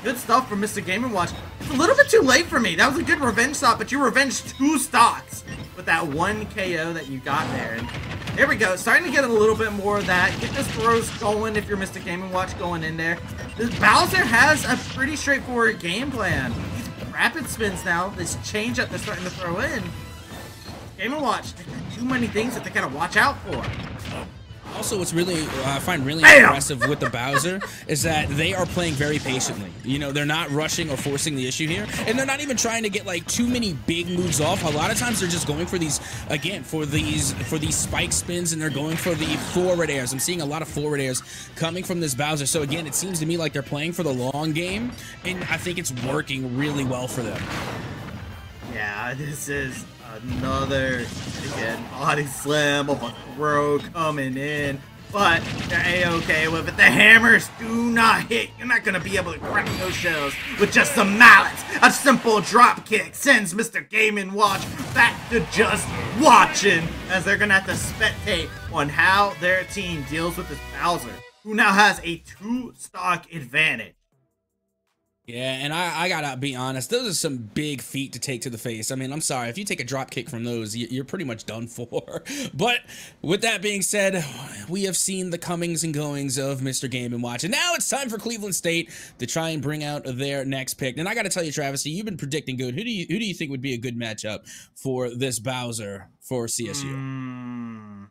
S1: good stuff from Mr. Game & Watch. It's a little bit too late for me. That was a good revenge stop, but you revenged 2 stocks with that 1 KO that you got there. And there we go. Starting to get a little bit more of that. Get those throws going if you're Mr. Game & Watch going in there. This Bowser has a pretty straightforward game plan. These rapid spins now, this change up they're starting to throw in. Game & Watch, they've got too many things that they gotta watch out for.
S2: Also, what's really I find really impressive with the Bowser is that they are playing very patiently. You know, they're not rushing or forcing the issue here, and they're not even trying to get like too many big moves off. A lot of times they're just going for these, again, for these spike spins, and they're going for the forward airs. I'm seeing a lot of forward airs coming from this Bowser. So again, it seems to me like they're playing for the long game, and I think it's working really well for them.
S1: Yeah, this is another, again, body slam of a throw coming in, but they're a-okay with it. The hammers do not hit. You're not going to be able to crack those shells with just some mallets. A simple drop kick sends Mr. Game & Watch back to just watching, as they're going to have to spectate on how their team deals with this Bowser, who now has a 2-stock advantage.
S2: Yeah, and I gotta be honest, those are some big feet to take to the face. I mean, I'm sorry, if you take a drop kick from those, you're pretty much done for. But with that being said, we have seen the comings and goings of Mr. Game & Watch, and now it's time for Cleveland State to try and bring out their next pick. And I gotta tell you, Travis, you've been predicting good. Who do you think would be a good matchup for this Bowser for CSU?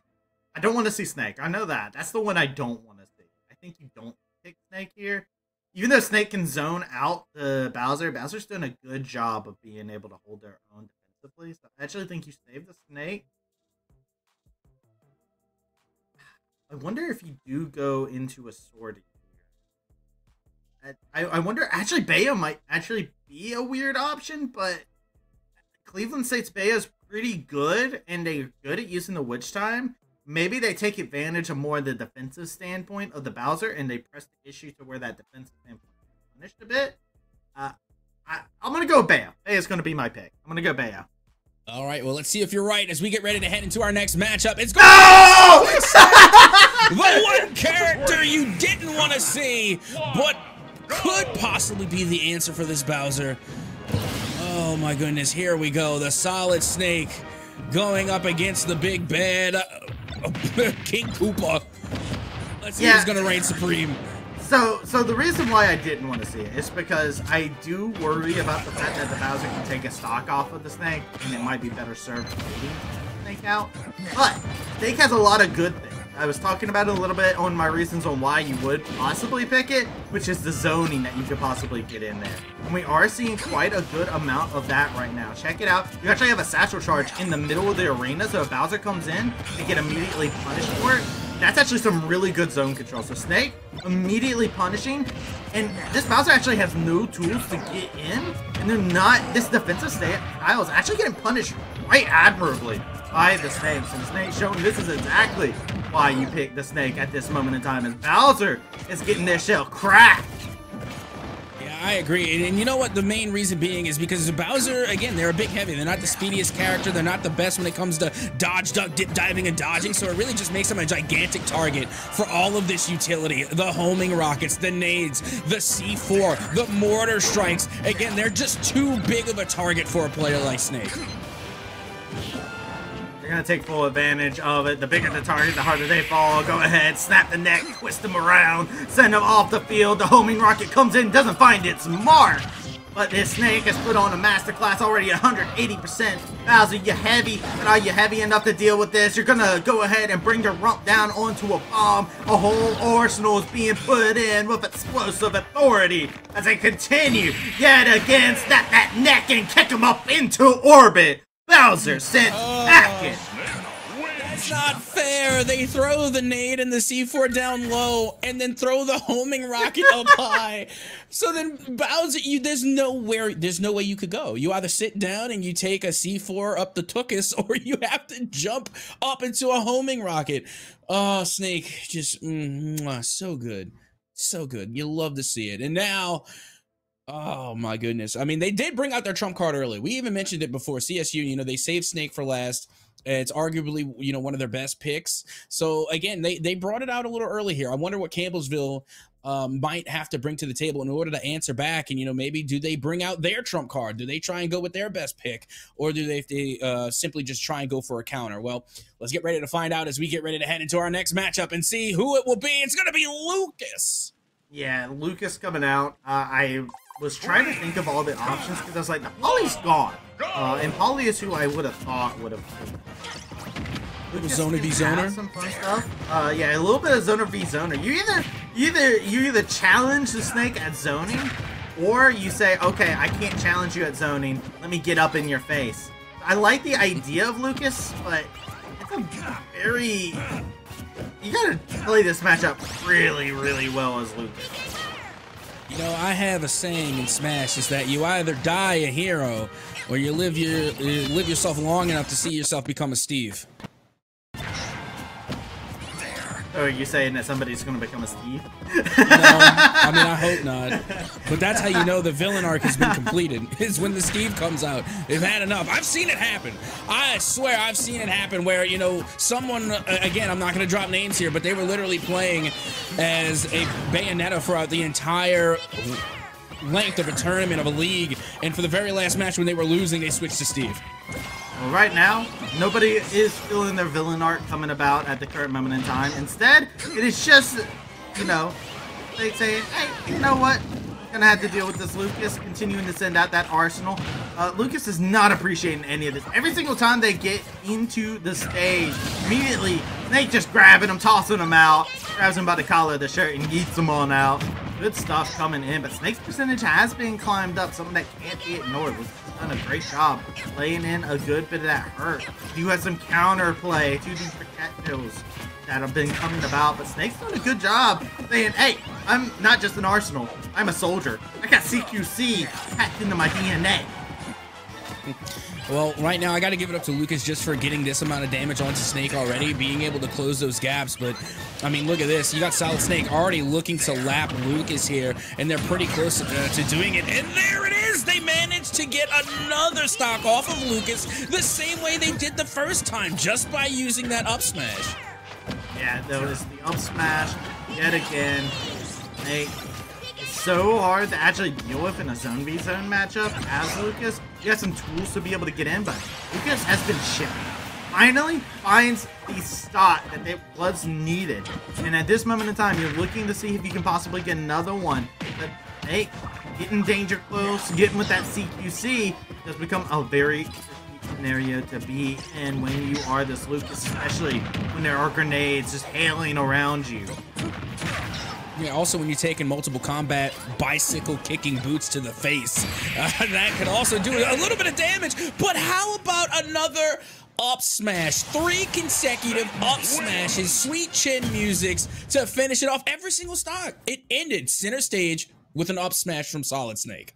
S1: I don't want to see Snake. I know that. That's the one I don't want to see. I think you don't pick Snake here. even though Snake can zone out the Bowser, Bowser's doing a good job of being able to hold their own defensively. So I actually think you save the Snake. I wonder if you do go into a sortie here. I wonder, actually, Baya might actually be a weird option, but Cleveland State's Baya is pretty good, and they're good at using the Witch Time. Maybe they take advantage of more of the defensive standpoint of the Bowser, and they press the issue to where that defensive standpoint is punished a bit. I'm going to go Baya. Baya's going to be my pick. I'm going to go Baya.
S2: All right, well, let's see if you're right as we get ready to head into our next matchup. It's
S1: going
S2: the one character you didn't want to see, but could possibly be the answer for this Bowser. Oh my goodness, here we go. The Solid Snake going up against the big bad King Koopa. Let's see who's gonna reign supreme.
S1: So the reason why I didn't want to see it is because I do worry about the fact that the Bowser can take a stock off of the Snake, and it might be better served waiting the Snake out. But Snake has a lot of good things. I was talking about it a little bit on my reasons on why you would possibly pick it, which is the zoning that you could possibly get in there. And we are seeing quite a good amount of that right now. Check it out. You actually have a satchel charge in the middle of the arena, so if Bowser comes in, they get immediately punished for it. That's actually some really good zone control. So Snake immediately punishing, and this Bowser actually has no tools to get in, and they're not, this defensive style is actually getting punished quite admirably by the Snakes. And the Snake showing this is exactly why you pick the Snake at this moment in time, as Bowser is getting their shell cracked.
S2: I agree, and you know what? The main reason being is because Bowser, again, they're a big heavy. They're not the speediest character. They're not the best when it comes to dodge, duck, dip, diving, and dodging. So it really just makes them a gigantic target for all of this utility. The homing rockets, the nades, the C4, the mortar strikes. Again, they're just too big of a target for a player like Snake.
S1: They're going to take full advantage of it. The bigger the target, the harder they fall. Go ahead, snap the neck, twist them around, send them off the field. The homing rocket comes in, doesn't find its mark. But this Snake has put on a masterclass already, 180%. Bowser, you heavy, but are you heavy enough to deal with this? You're going to go ahead and bring your rump down onto a bomb. A whole arsenal is being put in with explosive authority as they continue yet again, snap that neck and kick him up into orbit. Bowser sent packing.
S2: That's not fair. They throw the nade and the C4 down low and then throw the homing rocket up high. So then Bowser, there's no way you could go. You either sit down and you take a C4 up the tuchus, or you have to jump up into a homing rocket. Oh, Snake, just so good. So good. You love to see it. And now, oh my goodness. I mean, they did bring out their trump card early. We even mentioned it before. CSU, they saved Snake for last. It's arguably, one of their best picks. So again, they brought it out a little early here. I wonder what Campbellsville might have to bring to the table in order to answer back. And, maybe do they bring out their trump card? Do they try and go with their best pick? Or do they simply just try and go for a counter? Well, let's get ready to find out as we get ready to head into our next matchup and see who it will be. It's going to be Lucas.
S1: Yeah, Lucas coming out. I was trying to think of all the options because I was like, the Poly's gone. And Poly is who I would have thought would have.
S2: Little Zoner v Zoner.
S1: Some fun stuff. Yeah, a little bit of Zoner v Zoner. You either challenge the Snake at zoning, or you say, okay, I can't challenge you at zoning. Let me get up in your face. I like the idea of Lucas, but it's a very. You gotta play this matchup really, really well as Lucas.
S2: I have a saying in Smash is that you either die a hero or you live yourself long enough to see yourself become a Steve.
S1: Oh, are you saying that somebody's going to become a Steve?
S2: No, I mean, I hope not. But that's how you know the villain arc has been completed, is when the Steve comes out. They've had enough. I've seen it happen. I swear I've seen it happen where, someone, again, I'm not going to drop names here, but they were literally playing as a Bayonetta throughout the entire length of a tournament of a league, and for the very last match when they were losing, they switched to Steve.
S1: Well, right now, nobody is feeling their villain arc coming about at the current moment in time. Instead, it is just, they saying, hey, you know what? I'm gonna have to deal with this Lucas, continuing to send out that arsenal. Lucas is not appreciating any of this. Every single time they get into the stage, immediately, Snake just grabbing him, tossing him out, grabs him by the collar of the shirt and yeets him on out. Good stuff coming in, but Snake's percentage has been climbed up, something that can't be ignored. Luke has done a great job laying in a good bit of that hurt. You had some counter play to these projectiles that have been coming about, but Snake's done a good job saying, hey, I'm not just an arsenal, I'm a soldier. I got CQC packed into my DNA.
S2: Well, right now, I got to give it up to Lucas just for getting this amount of damage onto Snake already, being able to close those gaps. But, I mean, look at this. You got Solid Snake already looking to lap Lucas here, and they're pretty close to doing it. And there it is! They managed to get another stock off of Lucas the same way they did the first time, just by using that up smash.
S1: Yeah, that was the up smash yet again. Snake. So hard to actually deal with in a zone v zone matchup as Lucas. You got some tools to be able to get in, but Lucas has been shipping. Finally finds the stock that it was needed. And at this moment in time, you're looking to see if you can possibly get another one. But hey, getting danger close, getting with that CQC does become a very tricky scenario to be in when you are this Lucas, especially when there are grenades just hailing around you.
S2: Yeah, also when you're taking multiple combat bicycle kicking boots to the face, that could also do a little bit of damage. But how about another up smash? 3 consecutive up smashes, sweet chin musics to finish it off. Every single stock, it ended center stage with an up smash from Solid Snake.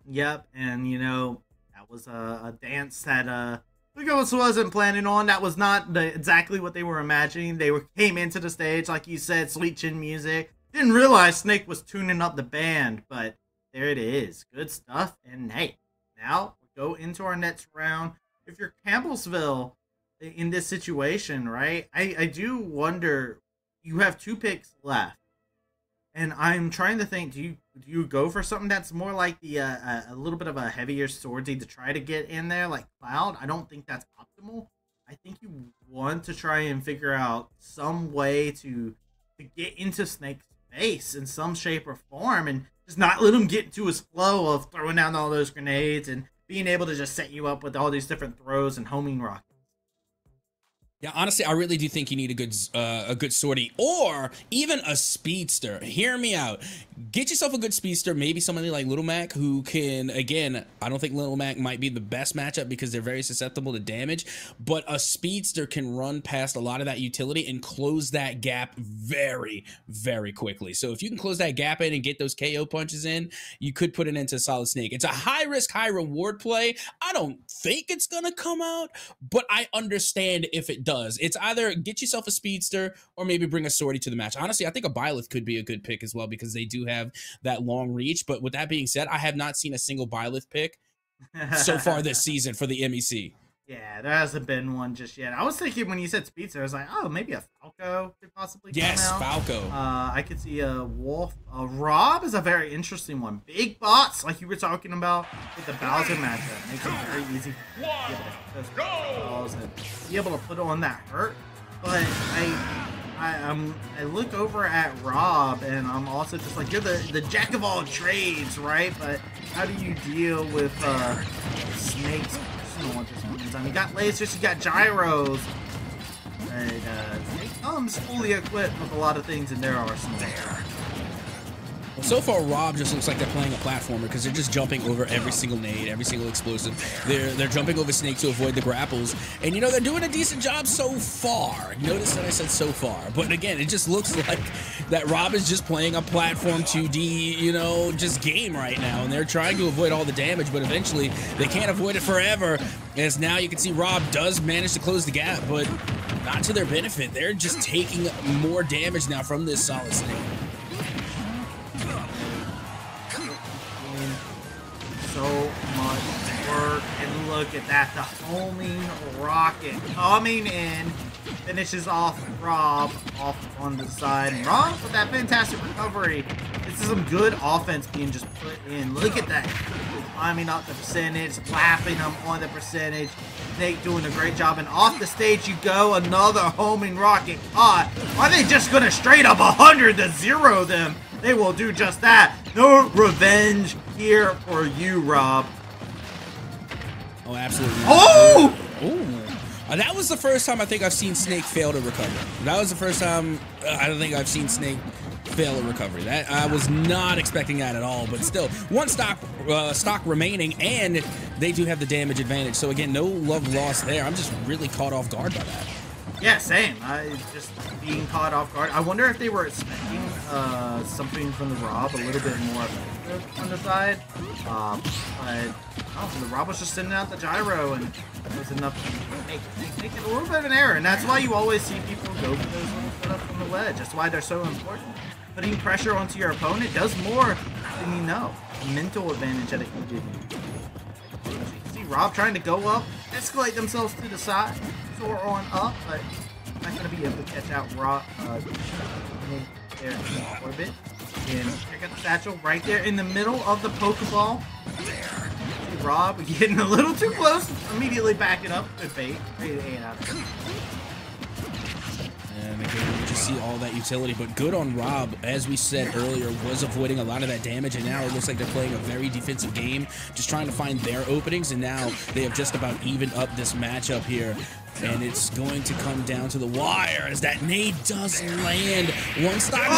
S1: Yep, and you know, that was a dance that Lucas wasn't planning on. That was not exactly what they were imagining. They came into the stage, like you said, sweet chin music. Didn't realize Snake was tuning up the band, but there it is. Good stuff. And hey, now we go into our next round. If you're Campbellsville in this situation, right, I do wonder, you have 2 picks left. And I'm trying to think, do you go for something that's more like the a little bit of a heavier swordsy to try to get in there, like Cloud? I don't think that's optimal. I think you want to try and figure out some way to get into Snake's face in some shape or form and just not let him get into his flow of throwing down all those grenades and being able to just set you up with all these different throws and homing rockets.
S2: Yeah, honestly, I really do think you need a good sortie or even a speedster. Hear me out. Get yourself a good speedster, maybe somebody like Little Mac who can, again, I don't think Little Mac might be the best matchup because they're very susceptible to damage, but a speedster can run past a lot of that utility and close that gap very, very quickly. So if you can close that gap in and get those KO punches in, you could put it into Solid Snake. It's a high risk, high reward play. I don't think it's going to come out, but I understand if it does. It's either get yourself a speedster or maybe bring a sortie to the match. Honestly, I think a Byleth could be a good pick as well because they do have that long reach. But with that being said, I have not seen a single Byleth pick so far this season for the MEC.
S1: Yeah, there hasn't been one just yet. I was thinking when you said speedster, I was like, oh, maybe a Falco could possibly come out.
S2: Yes, Falco.
S1: I could see a Wolf. Rob is a very interesting one. Big bots, like you were talking about with the Bowser matchup. Makes it very easy to be able to put on that hurt. But I look over at Rob, and I'm also just like, you're the jack of all trades, right? But how do you deal with Snake's personal at this point in time? You got lasers, you got gyros, and Snake comes fully equipped with a lot of things in their arsenal.
S2: So far, Rob just looks like they're playing a platformer because they're just jumping over every single nade, every single explosive. They're jumping over Snake to avoid the grapples. And, you know, they're doing a decent job so far. Notice that I said so far. But, again, it just looks like that Rob is just playing a platform 2D, you know, just game right now. And they're trying to avoid all the damage, but eventually they can't avoid it forever. As now you can see Rob does manage to close the gap, but not to their benefit. They're just taking more damage now from this Solid Snake.
S1: So much work, and look at that, the homing rocket coming in, finishes off Rob off on the side. And Rob with that fantastic recovery. This is some good offense being just put in. Look at that, climbing up the percentage, lapping them on the percentage. Snake doing a great job, and off the stage you go, another homing rocket caught. Are they just gonna straight up 100 to 0 them? They will do just that. No revenge here for you, Rob.
S2: Oh, absolutely.
S1: Oh!
S2: Ooh. That was the first time I think I've seen Snake fail to recover. That was the first time I don't think I've seen Snake fail a recovery. That I was not expecting that at all, but still, one stock remaining, and they do have the damage advantage. So again, no love lost there. I'm just really caught off guard by that.
S1: Yeah, same. I just being caught off guard. I wonder if they were expecting something from the Rob a little bit more effective on the side. But the Rob was just sending out the gyro, and it was enough to make it a little bit of an error. And that's why you always see people go for those little setups on the ledge. That's why they're so important. Putting pressure onto your opponent does more than you know. The mental advantage that it can give you. You see Rob trying to go up, escalate themselves to the side, soar on up, but not going to be able to catch out Rob there in orbit. And check out the satchel right there in the middle of the Pokeball. Rob getting a little too close, immediately backing up. Good bait. Ready to aim out.
S2: And again, you just see all that utility, but good on Rob, as we said earlier, was avoiding a lot of that damage, and now it looks like they're playing a very defensive game, just trying to find their openings, and now they have just about evened up this matchup here. And it's going to come down to the wire as that nade does land. One stock,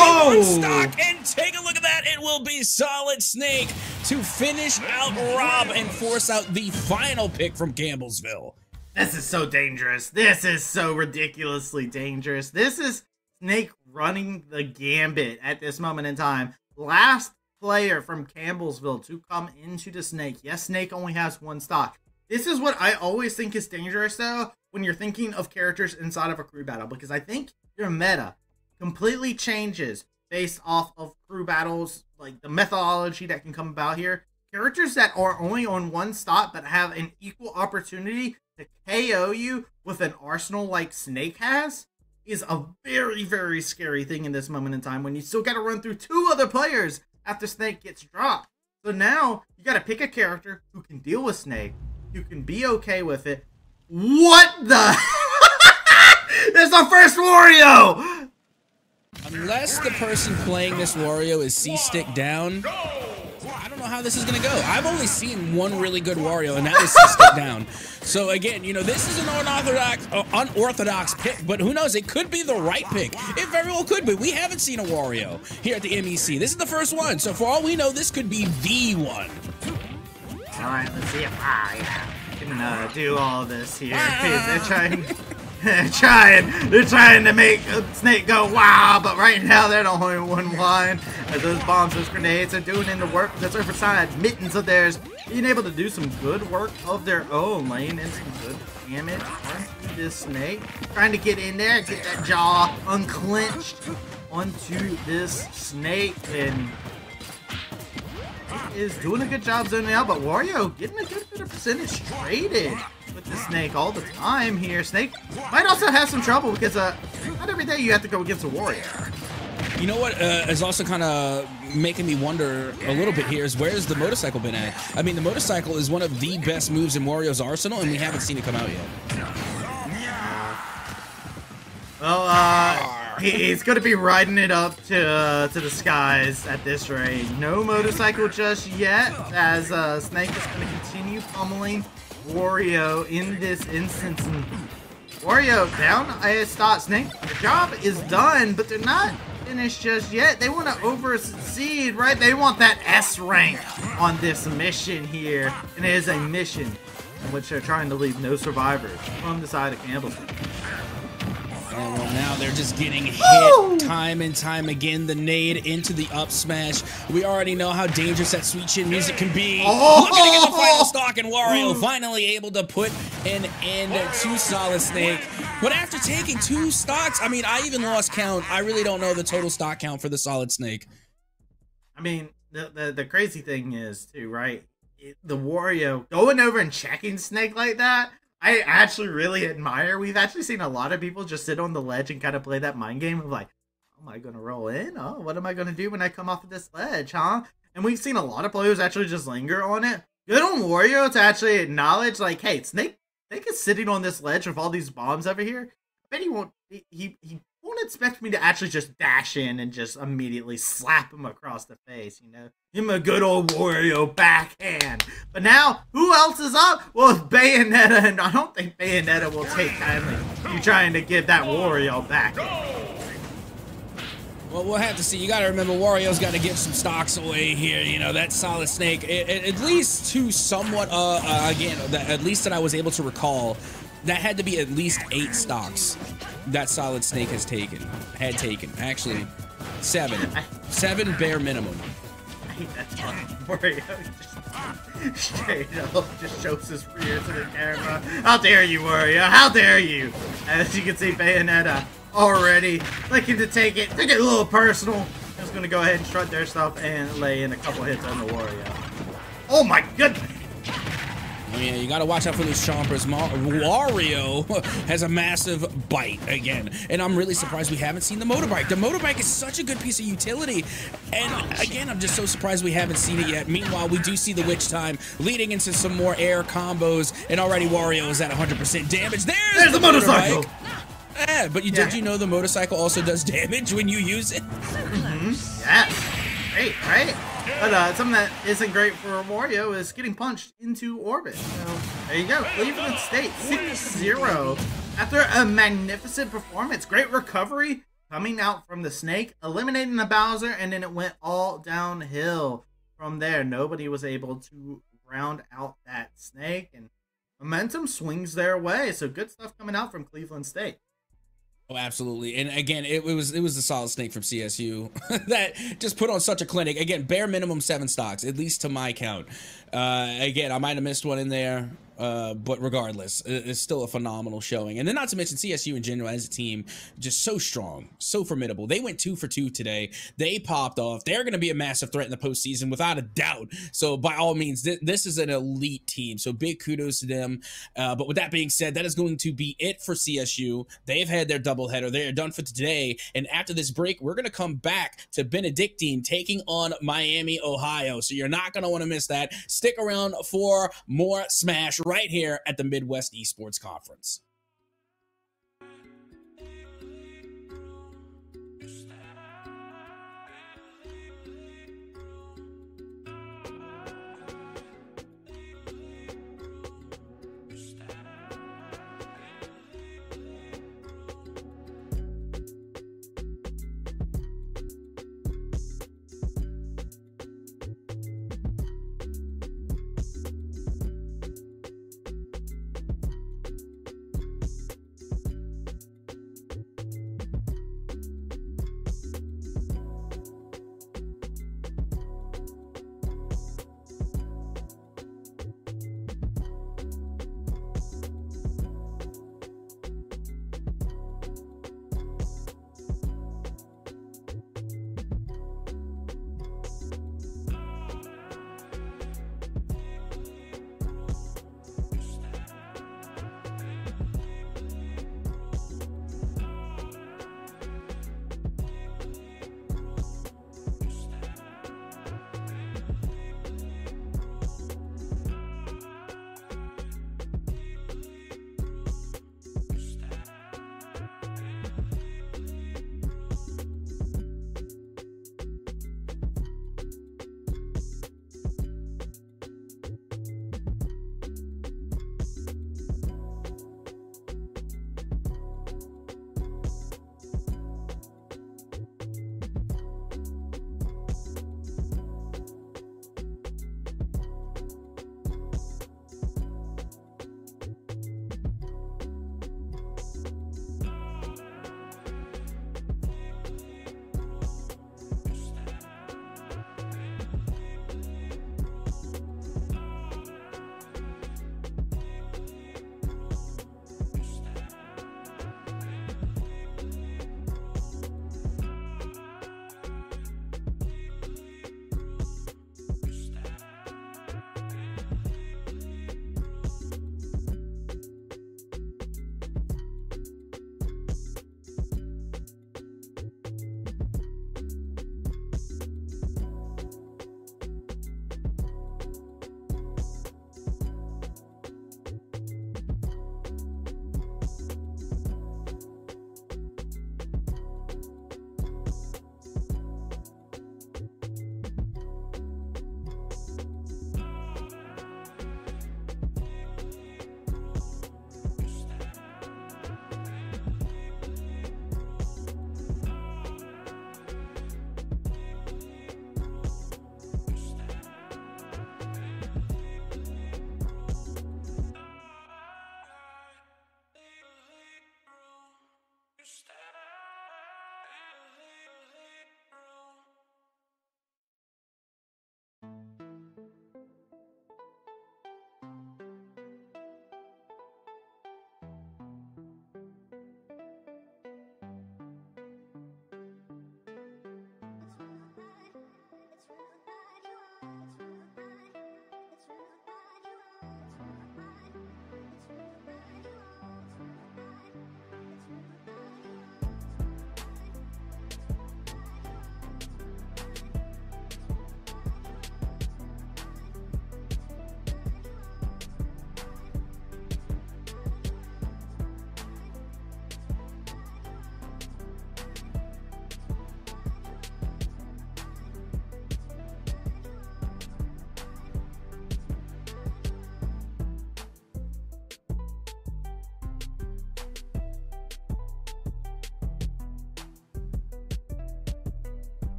S2: and take a look at that. It will be Solid Snake to finish out Rob and force out the final pick from Campbellsville.
S1: This is so dangerous. This is so ridiculously dangerous. This is Snake running the gambit at this moment in time. Last player from Campbellsville to come into the Snake. Yes, Snake only has one stock. This is what I always think is dangerous, though, when you're thinking of characters inside of a crew battle, because I think your meta completely changes based off of crew battles, like the methodology that can come about here. Characters that are only on one stock but have an equal opportunity to KO you with an arsenal like Snake has is a very, very scary thing in this moment in time when you still got to run through two other players after Snake gets dropped. So now you got to pick a character who can deal with Snake, who can be okay with it. What the? There's our first Wario!
S2: Unless the person playing this Wario is C-Stick down, I don't know how this is going to go. I've only seen one really good Wario, and that was C-Stick down. So again, you know, this is an unorthodox pick, but who knows? It could be the right pick. It very well could be. We haven't seen a Wario here at the MEC. This is the first one, so for all we know, this could be the one.
S1: All right, let's see if I can do all this here. They're trying to make Snake go wow, but right now they're only one line. As those bombs, those grenades are doing in the work. The surface side mittens of theirs being able to do some good work of their own, laying in some good damage onto this Snake. Trying to get in there, get that jaw unclenched onto this Snake, and is doing a good job zoning out, but Wario getting a good bit of percentage traded with the Snake all the time here. Snake might also have some trouble because not every day you have to go against a Wario.
S2: You know what is also kind of making me wonder a little bit here is where's the motorcycle been at? I mean, the motorcycle is one of the best moves in Wario's arsenal, and we haven't seen it come out yet.
S1: Well, he's going to be riding it up to the skies at this rate. No motorcycle just yet, as Snake is going to continue pummeling Wario in this instance. And Wario down a stop. Snake, the job is done, but they're not finished just yet. They want to over-succeed, right? They want that S rank on this mission here, and it is a mission in which they're trying to leave no survivors from the side of Campbellsville.
S2: And well, now they're just getting hit time and time again. The nade into the up smash. We already know how dangerous that sweet chin music can be. Looking to get the final stock, and Wario finally able to put an end to Solid Snake. But after taking two stocks, I mean, I even lost count. I really don't know the total stock count for the Solid Snake.
S1: I mean, the crazy thing is, too, right? The Wario going over and checking Snake like that, I actually really admire. We've actually seen a lot of people just sit on the ledge and kind of play that mind game of like, am I going to roll in? Oh, what am I going to do when I come off of this ledge, huh? And we've seen a lot of players actually just linger on it. Good on Wario to actually acknowledge, like, hey, Snake is sitting on this ledge with all these bombs over here. I bet he won't expect me to actually just dash in and just immediately slap him across the face, you know? Give him a good old Wario backhand. But now, who else is up? Well, it's Bayonetta, and I don't think Bayonetta will take kindly you trying to give that Wario backhand.
S2: Well, we'll have to see. You got to remember, Wario's got to give some stocks away here. You know, that Solid Snake, at least to somewhat, again, at least that I was able to recall, that had to be at least 8 stocks that Solid Snake had taken. Actually, 7. 7 bare minimum.
S1: I hate that song. Wario just straight up just shows his rear to the camera. How dare you, Wario? How dare you? As you can see, Bayonetta already looking to take it a little personal. Just gonna go ahead and strut their stuff and lay in a couple hits on the Wario. Oh my goodness!
S2: Oh yeah, you gotta watch out for those chompers. Wario has a massive bite again, and I'm really surprised we haven't seen the motorbike. The motorbike is such a good piece of utility, and again, I'm just so surprised we haven't seen it yet. Meanwhile, we do see the witch time leading into some more air combos, and already Wario is at 100% damage. There's the motorcycle! Yeah, but did you know the motorcycle also does damage when you use it?
S1: Yeah, great, right? But something that isn't great for Wario is getting punched into orbit. So there you go, Cleveland State 6-0 after a magnificent performance. Great recovery coming out from the Snake, eliminating the Bowser, and then it went all downhill from there. Nobody was able to round out that Snake, and momentum swings their way. So good stuff coming out from Cleveland State.
S2: Oh, absolutely. And again, it was the Solid Snake from CSU that just put on such a clinic. Again, bare minimum 7 stocks, at least to my count. Again, I might have missed one in there, but regardless, it's still a phenomenal showing. And then not to mention CSU in general as a team, just so strong, so formidable. They went 2 for 2 today. They popped off. They're going to be a massive threat in the postseason without a doubt. So by all means, this is an elite team. So big kudos to them. But with that being said, that is going to be it for CSU. They've had their doubleheader. They are done for today. And after this break, we're going to come back to Benedictine taking on Miami, Ohio. So you're not going to want to miss that. Stick around for more Smash right here at the Midwest Esports Conference.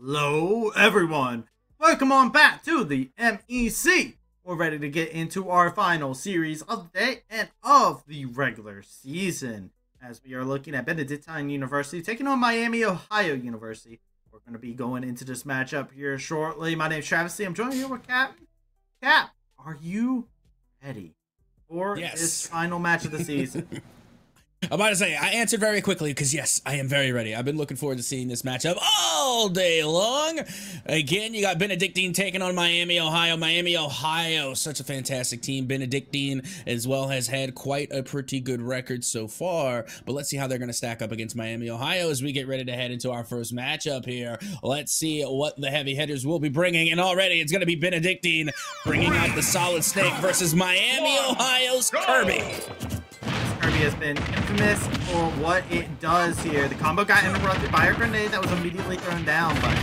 S1: Hello, everyone. Welcome on back to the MEC. We're ready to get into our final series of the day and of the regular season. As we are looking at Benedictine University taking on Miami, Ohio University. We're going to be going into this matchup here shortly. My name's Travis. I'm joined here with Cap. Cap, are you ready for this final match of the season?
S2: I'm about to say, I answered very quickly because, yes, I am very ready. I've been looking forward to seeing this matchup all day long. Again, you got Benedictine taking on Miami, Ohio. Miami, Ohio, such a fantastic team. Benedictine as well has had quite a pretty good record so far, but let's see how they're going to stack up against Miami, Ohio as we get ready to head into our first matchup here. Let's see what the heavy hitters will be bringing, and already it's going to be Benedictine bringing out the Solid Snake versus Miami, Ohio's Kirby.
S1: Kirby has been infamous for what it does here. The combo got interrupted by a grenade that was immediately thrown down, but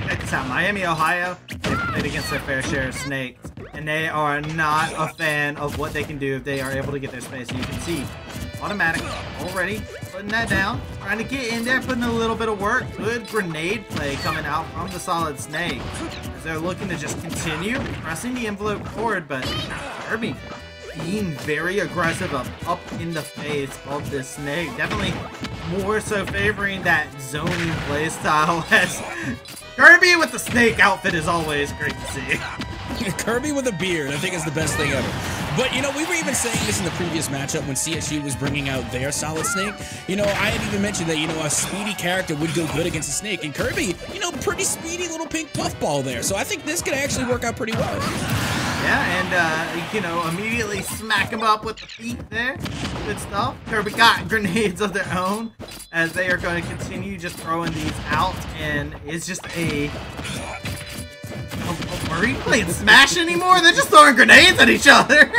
S1: check this out. Miami, Ohio, they've played against their fair share of snakes, and they are not a fan of what they can do if they are able to get their space. And you can see, automatic already putting that down, trying to get in there, putting a little bit of work. Good grenade play coming out from the Solid Snake as they're looking to just continue pressing the envelope forward, but Kirby being very aggressive up in the face of this snake. Definitely more so favoring that zoning playstyle as Kirby with the snake outfit is always great to see.
S2: Kirby with a beard, I think is the best thing ever. But, you know, we were even saying this in the previous matchup when CSU was bringing out their Solid Snake. You know, I had even mentioned that, you know, a speedy character would go good against a snake. And Kirby, you know, pretty speedy little pink puffball there. So I think this could actually work out pretty well.
S1: Yeah, and, you know, immediately smack him up with the feet there. Good stuff. Kirby got grenades of their own as they are going to continue just throwing these out. And it's just are we playing Smash anymore? They're just throwing grenades at each other.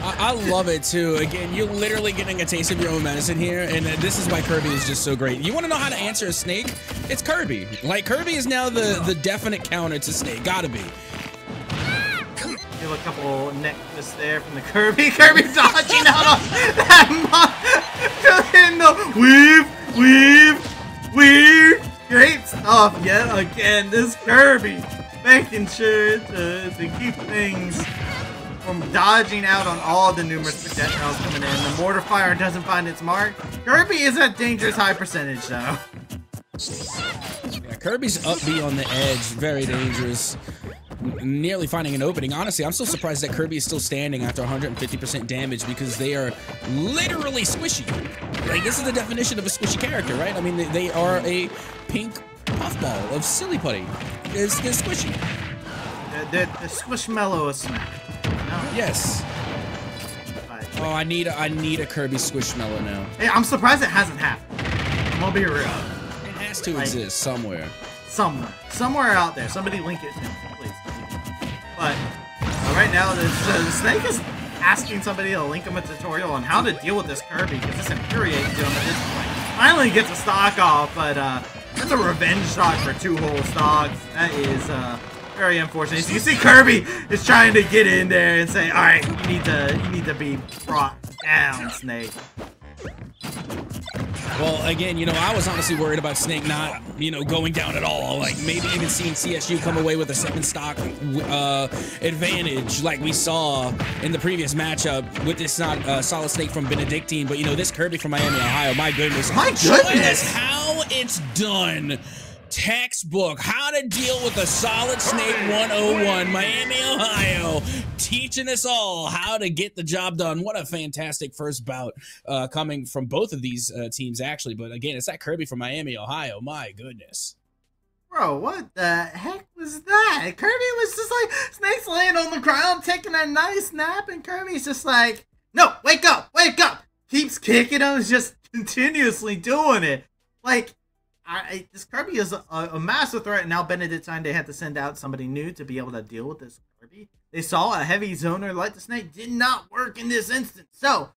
S2: I love it, too. Again, you're literally getting a taste of your own medicine here, and this is why Kirby is just so great. You want to know how to answer a snake? It's Kirby. Like, Kirby is now the definite counter to snake. Gotta be.
S1: Feel a couple neck twists there from the Kirby. Kirby dodging out on that weave. Great stuff yet again. This Kirby making sure to keep things from dodging out on all the numerous projectiles coming in. The mortar fire doesn't find its mark. Kirby is at dangerous high percentage though.
S2: Yeah, Kirby's up B on the edge, very dangerous. Nearly finding an opening. Honestly, I'm still surprised that Kirby is still standing after 150% damage because they are literally squishy. Like, this is the definition of a squishy character, right? I mean, they are a pink puffball of silly putty. They're squishy.
S1: The squishmallow smack. No.
S2: Yes. Oh, I need a Kirby squishmallow now.
S1: Hey, I'm surprised it hasn't happened. I'm gonna be real.
S2: It has to exist somewhere.
S1: Somewhere out there. Somebody link it to me, please. But right now, the snake is asking somebody to link him a tutorial on how to deal with this Kirby because this infuriates him at this point. Finally gets a stock off, but that's a revenge stock for 2 whole stocks. That is very unfortunate. So you see Kirby is trying to get in there and say, "All right, you need to be brought down, Snake."
S2: Well, again, you know, I was honestly worried about Snake not, you know, going down at all. Like, maybe even seeing CSU come away with a 2nd stock advantage like we saw in the previous matchup with this Solid Snake from Benedictine. But, you know, this Kirby from Miami, Ohio, my goodness.
S1: My goodness!
S2: Showing us how it's done. Textbook, how to deal with a Solid Snake 101, Miami, Ohio, teaching us all how to get the job done. What a fantastic first bout coming from both of these teams, actually. But again, it's that Kirby from Miami, Ohio. My goodness.
S1: Bro, what the heck was that? Kirby was just like, Snake's laying on the ground, taking a nice nap, and Kirby's just like, no, wake up, keeps kicking him, just continuously doing it. Like, this Kirby is a massive threat, and now Benedictine, they had to send out somebody new to be able to deal with this Kirby. They saw a heavy zoner like the Snake did not work in this instance. So,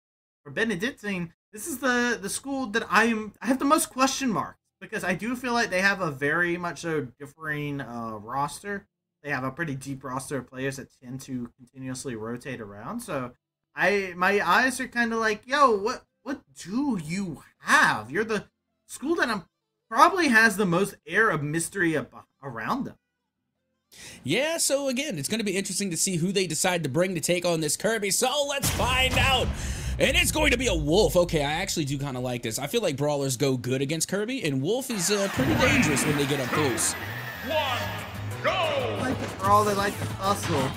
S1: for Benedictine, this is the school that I have the most question marks, because I do feel like they have a very much so differing roster. They have a pretty deep roster of players that tend to continuously rotate around. So, my eyes are kind of like, yo, what do you have? You're the school that I'm probably has the most air of mystery around them.
S2: Yeah, so again, it's going to be interesting to see who they decide to bring to take on this Kirby. So let's find out. And it's going to be a Wolf. Okay, I actually do kind of like this. I feel like Brawlers go good against Kirby, and Wolf is pretty dangerous when they get up close.
S1: They like the brawl, they like the hustle.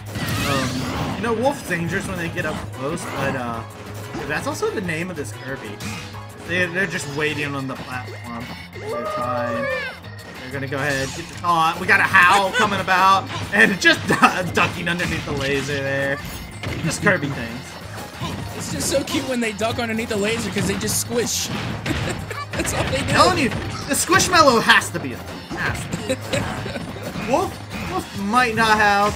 S1: You know, Wolf's dangerous when they get up close, but that's also the name of this Kirby. They're just waiting on the platform their time. They're gonna go ahead, get the taunt. We got a Howl coming about, and just ducking underneath the laser there. Just Kirby things.
S2: It's just so cute when they duck underneath the laser because they just squish. That's all they do.
S1: I'm telling you, the Squishmallow has to be a thing. Has to be. Wolf might not have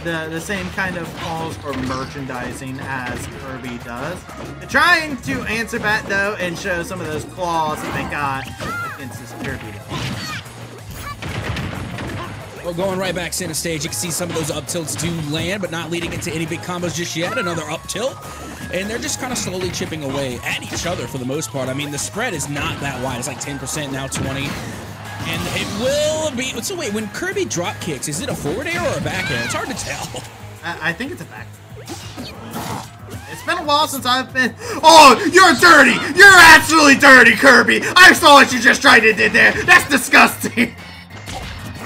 S1: the same kind of calls for merchandising as Kirby does. They're trying to answer back though and show some of those claws that they got against this Kirby.
S2: Well, going right back center stage, you can see some of those up tilts do land, but not leading into any big combos just yet. Another up tilt, and they're just kind of slowly chipping away at each other for the most part. I mean, the spread is not that wide. It's like 10%, now 20. And it will be... So wait, when Kirby drop kicks, is it a forward air or a back air? It's hard to tell.
S1: I think it's a back air. It's been a while since I've been... Oh, you're dirty! You're absolutely dirty, Kirby! I saw what you just tried to do there! That's disgusting!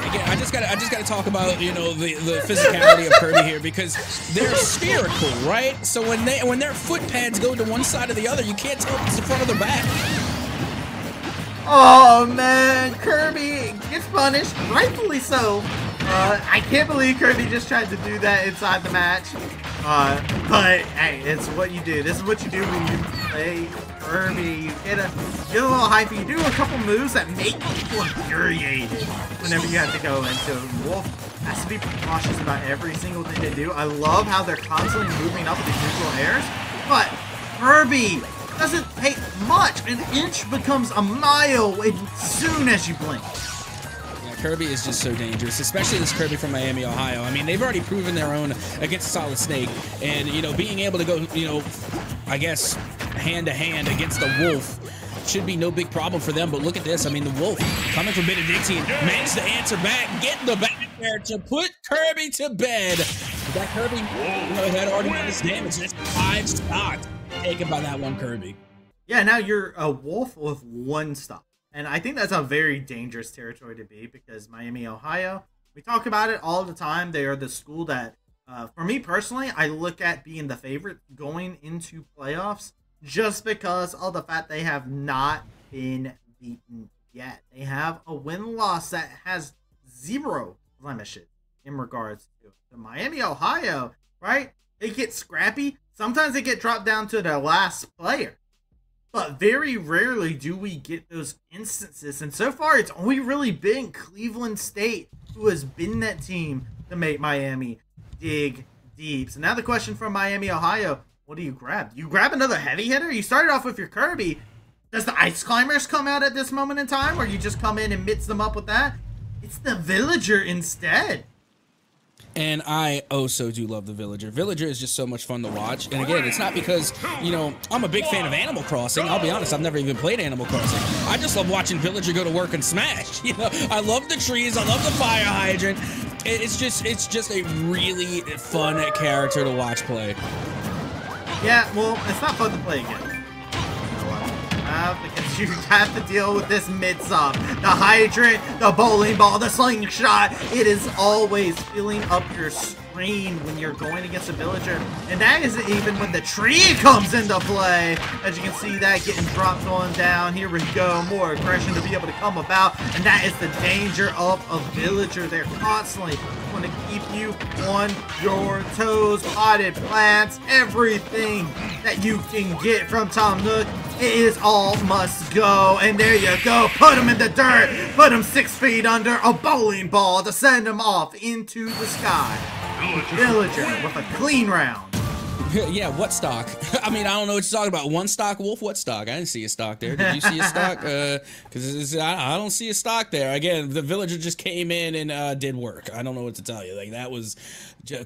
S2: Again, I just gotta talk about, you know, the physicality of Kirby here, because they're spherical, right? So when their foot pads go to one side or the other, you can't tell if it's the front or the back.
S1: Oh man, Kirby gets punished, rightfully so. I can't believe Kirby just tried to do that inside the match. But hey, it's what you do. This is what you do when you play Kirby. You get a little hype. You do a couple moves that make people infuriated whenever you have to go into. Wolf has to be cautious about every single thing they do. I love how they're constantly moving up these neutral airs, but Kirby doesn't take much. An inch becomes a mile as soon as you blink.
S2: Yeah, Kirby is just so dangerous, especially this Kirby from Miami, Ohio. I mean, they've already proven their own against Solid Snake, and, you know, being able to go, you know, I guess, hand-to-hand against the Wolf should be no big problem for them. But look at this. I mean, the Wolf coming from Benedictine managed to answer back, get the back there to put Kirby to bed. That Kirby, you know, had already done his damage. That's 5 stocks taken by that one Kirby.
S1: Yeah, now you're a Wolf with 1 stock. And I think that's a very dangerous territory to be, because Miami, Ohio, we talk about it all the time. They are the school that, for me personally, I look at being the favorite going into playoffs just because of the fact they have not been beaten yet. They have a win-loss that has 0 blemishes in regards to Miami, Ohio, right? They get scrappy. Sometimes they get dropped down to the last player. But very rarely do we get those instances. And so far, it's only really been Cleveland State who has been that team to make Miami dig deep. So now the question from Miami, Ohio, what do you grab? You grab another heavy hitter? You started off with your Kirby. Does the Ice Climbers come out at this moment in time, or you just come in and mix them up with that? It's the Villager instead.
S2: And I also do love the Villager. Villager is just so much fun to watch. And again, it's not because, you know, I'm a big fan of Animal Crossing. I'll be honest, I've never even played Animal Crossing. I just love watching Villager go to work and smash. You know, I love the trees. I love the fire hydrant. It's just a really fun character to watch play.
S1: Yeah, well, it's not fun to play again. Because you have to deal with this mid-sub. The hydrant, the bowling ball, the slingshot. It is always filling up your screen when you're going against a Villager. And that isn't even when the tree comes into play. As you can see that getting dropped on down. Here we go. More aggression to be able to come about. And that is the danger of a Villager. They're constantly going to keep you on your toes. Potted plants, everything that you can get from Tom Nook. It is all must go. And there you go. Put him in the dirt. Put him 6 feet under a bowling ball to send him off into the sky. Villager with a clean round.
S2: Yeah, what stock? I mean, I don't know what you're talking about. One stock, Wolf? What stock? I didn't see a stock there. Did you see a stock? Because I don't see a stock there. Again, the villager just came in and did work. I don't know what to tell you. Like, that was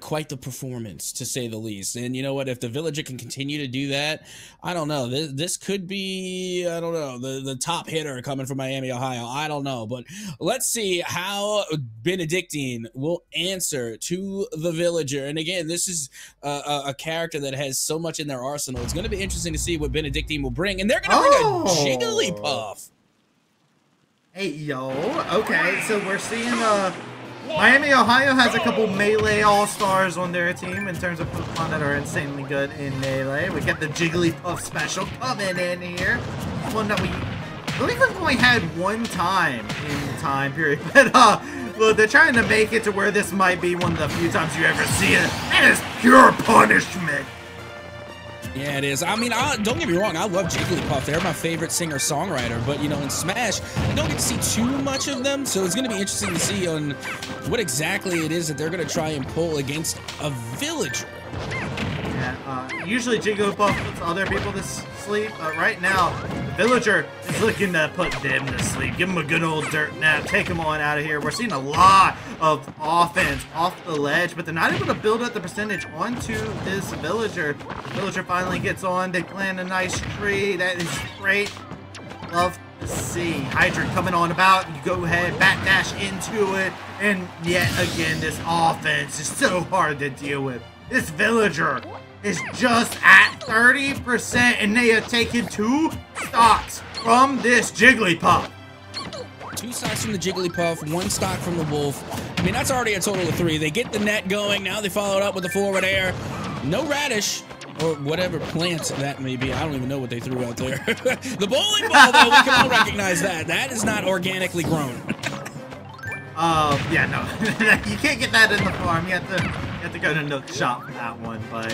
S2: quite the performance, to say the least. And you know what? If the villager can continue to do that, I don't know. This could be, I don't know, the top hitter coming from Miami, Ohio. I don't know. But let's see how Benedictine will answer to the villager. And again, this is a character that has so much in their arsenal. It's going to be interesting to see what Benedictine will bring. And they're going to bring a Jigglypuff.
S1: Hey, yo. Okay, so we're seeing Miami, Ohio has a couple Melee All-Stars on their team in terms of Pokemon that are insanely good in Melee. We get the Jigglypuff special coming in here. One that I believe we've only had one time in the time period. But, well, they're trying to make it to where this might be one of the few times you ever see it. That is pure punishment.
S2: Yeah, it is. I mean, don't get me wrong. I love Jigglypuff. They're my favorite singer-songwriter. But, you know, in Smash, you don't get to see too much of them. So it's going to be interesting to see on what exactly it is that they're going to try and pull against a villager.
S1: Yeah, usually Jigglypuff puts other people to sleep, but right now, the villager is looking to put them to sleep. Give them a good old dirt nap, take them on out of here. We're seeing a lot of offense off the ledge, but they're not able to build up the percentage onto this villager. The villager finally gets on. They plant a nice tree. That is great. Love to see. Hydra coming on about. You go ahead, backdash into it, and yet again, this offense is so hard to deal with. This villager is just at 30%, and they have taken 2 stocks from this Jigglypuff.
S2: 2 stocks from the Jigglypuff, 1 stock from the Wolf. I mean, that's already a total of 3. They get the net going. Now they follow it up with the forward air. No radish, or whatever plant that may be. I don't even know what they threw out there. The bowling ball, though, we can all recognize that. That is not organically grown.
S1: Yeah, no. You can't get that in the farm. You have to go to Nook Shop for that one, but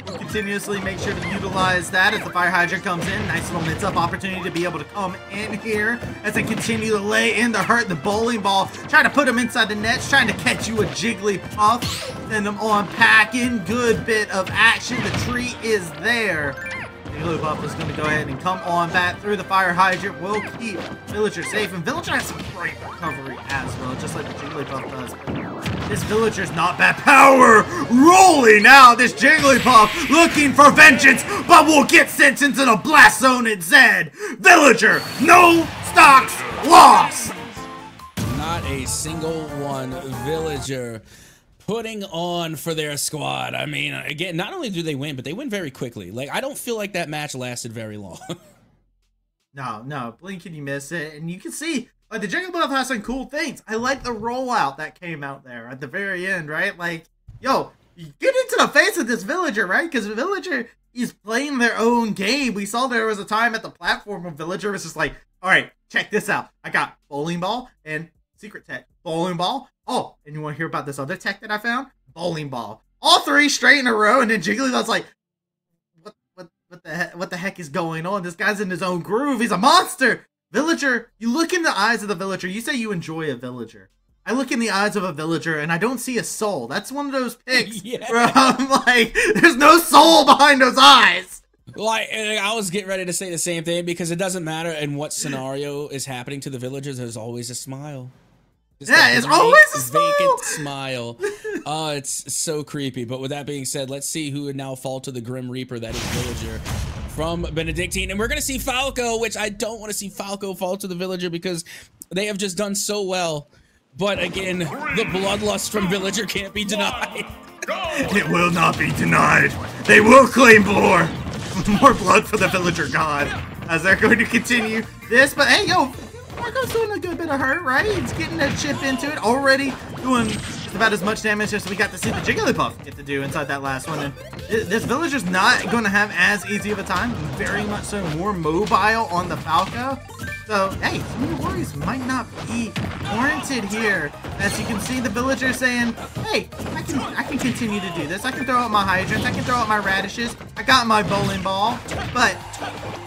S1: we'll continuously make sure to utilize that as the fire hydrant comes in. Nice little mix-up opportunity to be able to come in here as they continue to lay in to hurt the bowling ball. Trying to put them inside the nets, trying to catch you a Jigglypuff. Send them on packing. Good bit of action. The tree is there. Jigglypuff is going to go ahead and come on back through the fire hydrant. Will keep Villager safe, and Villager has some great recovery as well, just like the Jigglypuff does. This Villager's not bad. Power rolling out. This Jigglypuff looking for vengeance, but will get sent into the blast zone instead. Villager, no stocks lost.
S2: Not a single one. Villager putting on for their squad. I mean, again, not only do they win, but they win very quickly. Like, I don't feel like that match lasted very long.
S1: No, blink and you miss it. And you can see, like, the Jigglypuff has some cool things. I like the rollout that came out there at the very end, right? Like, yo, you get into the face of this villager, right? Because the villager is playing their own game. We saw there was a time at the platform where villager was just like, all right, check this out. I got bowling ball and secret tech. Bowling ball. Oh, and you want to hear about this other tech that I found? Bowling ball. All 3 straight in a row, and then Jigglypuff's like, what the heck is going on? This guy's in his own groove. He's a monster. Villager, you look in the eyes of the villager. You say you enjoy a villager. I look in the eyes of a villager, and I don't see a soul. That's one of those pics where I'm like, there's no soul behind those eyes.
S2: Well, I was getting ready to say the same thing, because it doesn't matter in what scenario is happening to the villagers. There's always a smile.
S1: Yeah, it's always a smile.
S2: Vacant smile. Oh, it's so creepy. But with that being said, let's see who would now fall to the Grim Reaper, that is Villager, from Benedictine. And we're going to see Falco, which I don't want to see Falco fall to the Villager, because they have just done so well. But again, the bloodlust from Villager can't be denied.
S1: It will not be denied. They will claim more. More blood for the Villager God, as they're going to continue this. But hey, yo, Marco's doing a good bit of hurt, right? He's getting a chip into it, already doing just about as much damage as we got to see the Jigglypuff get to do inside that last one. And this Villager's not going to have as easy of a time. Very much so more mobile on the Falco. So, hey, some of your worries might not be warranted here. As you can see, the Villager saying, hey, I can continue to do this. I can throw out my hydrants. I can throw out my radishes. I got my bowling ball. But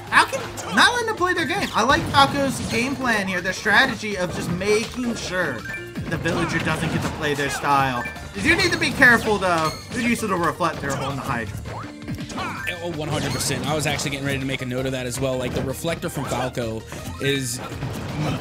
S1: Falcon not letting them play their game. I like Falco's game plan here, their strategy of just making sure the Villager doesn't get to play their style. You do need to be careful, though. Good use of the reflector on the Hydra.
S2: Oh, 100%. I was actually getting ready to make a note of that as well. Like, the reflector from Falco is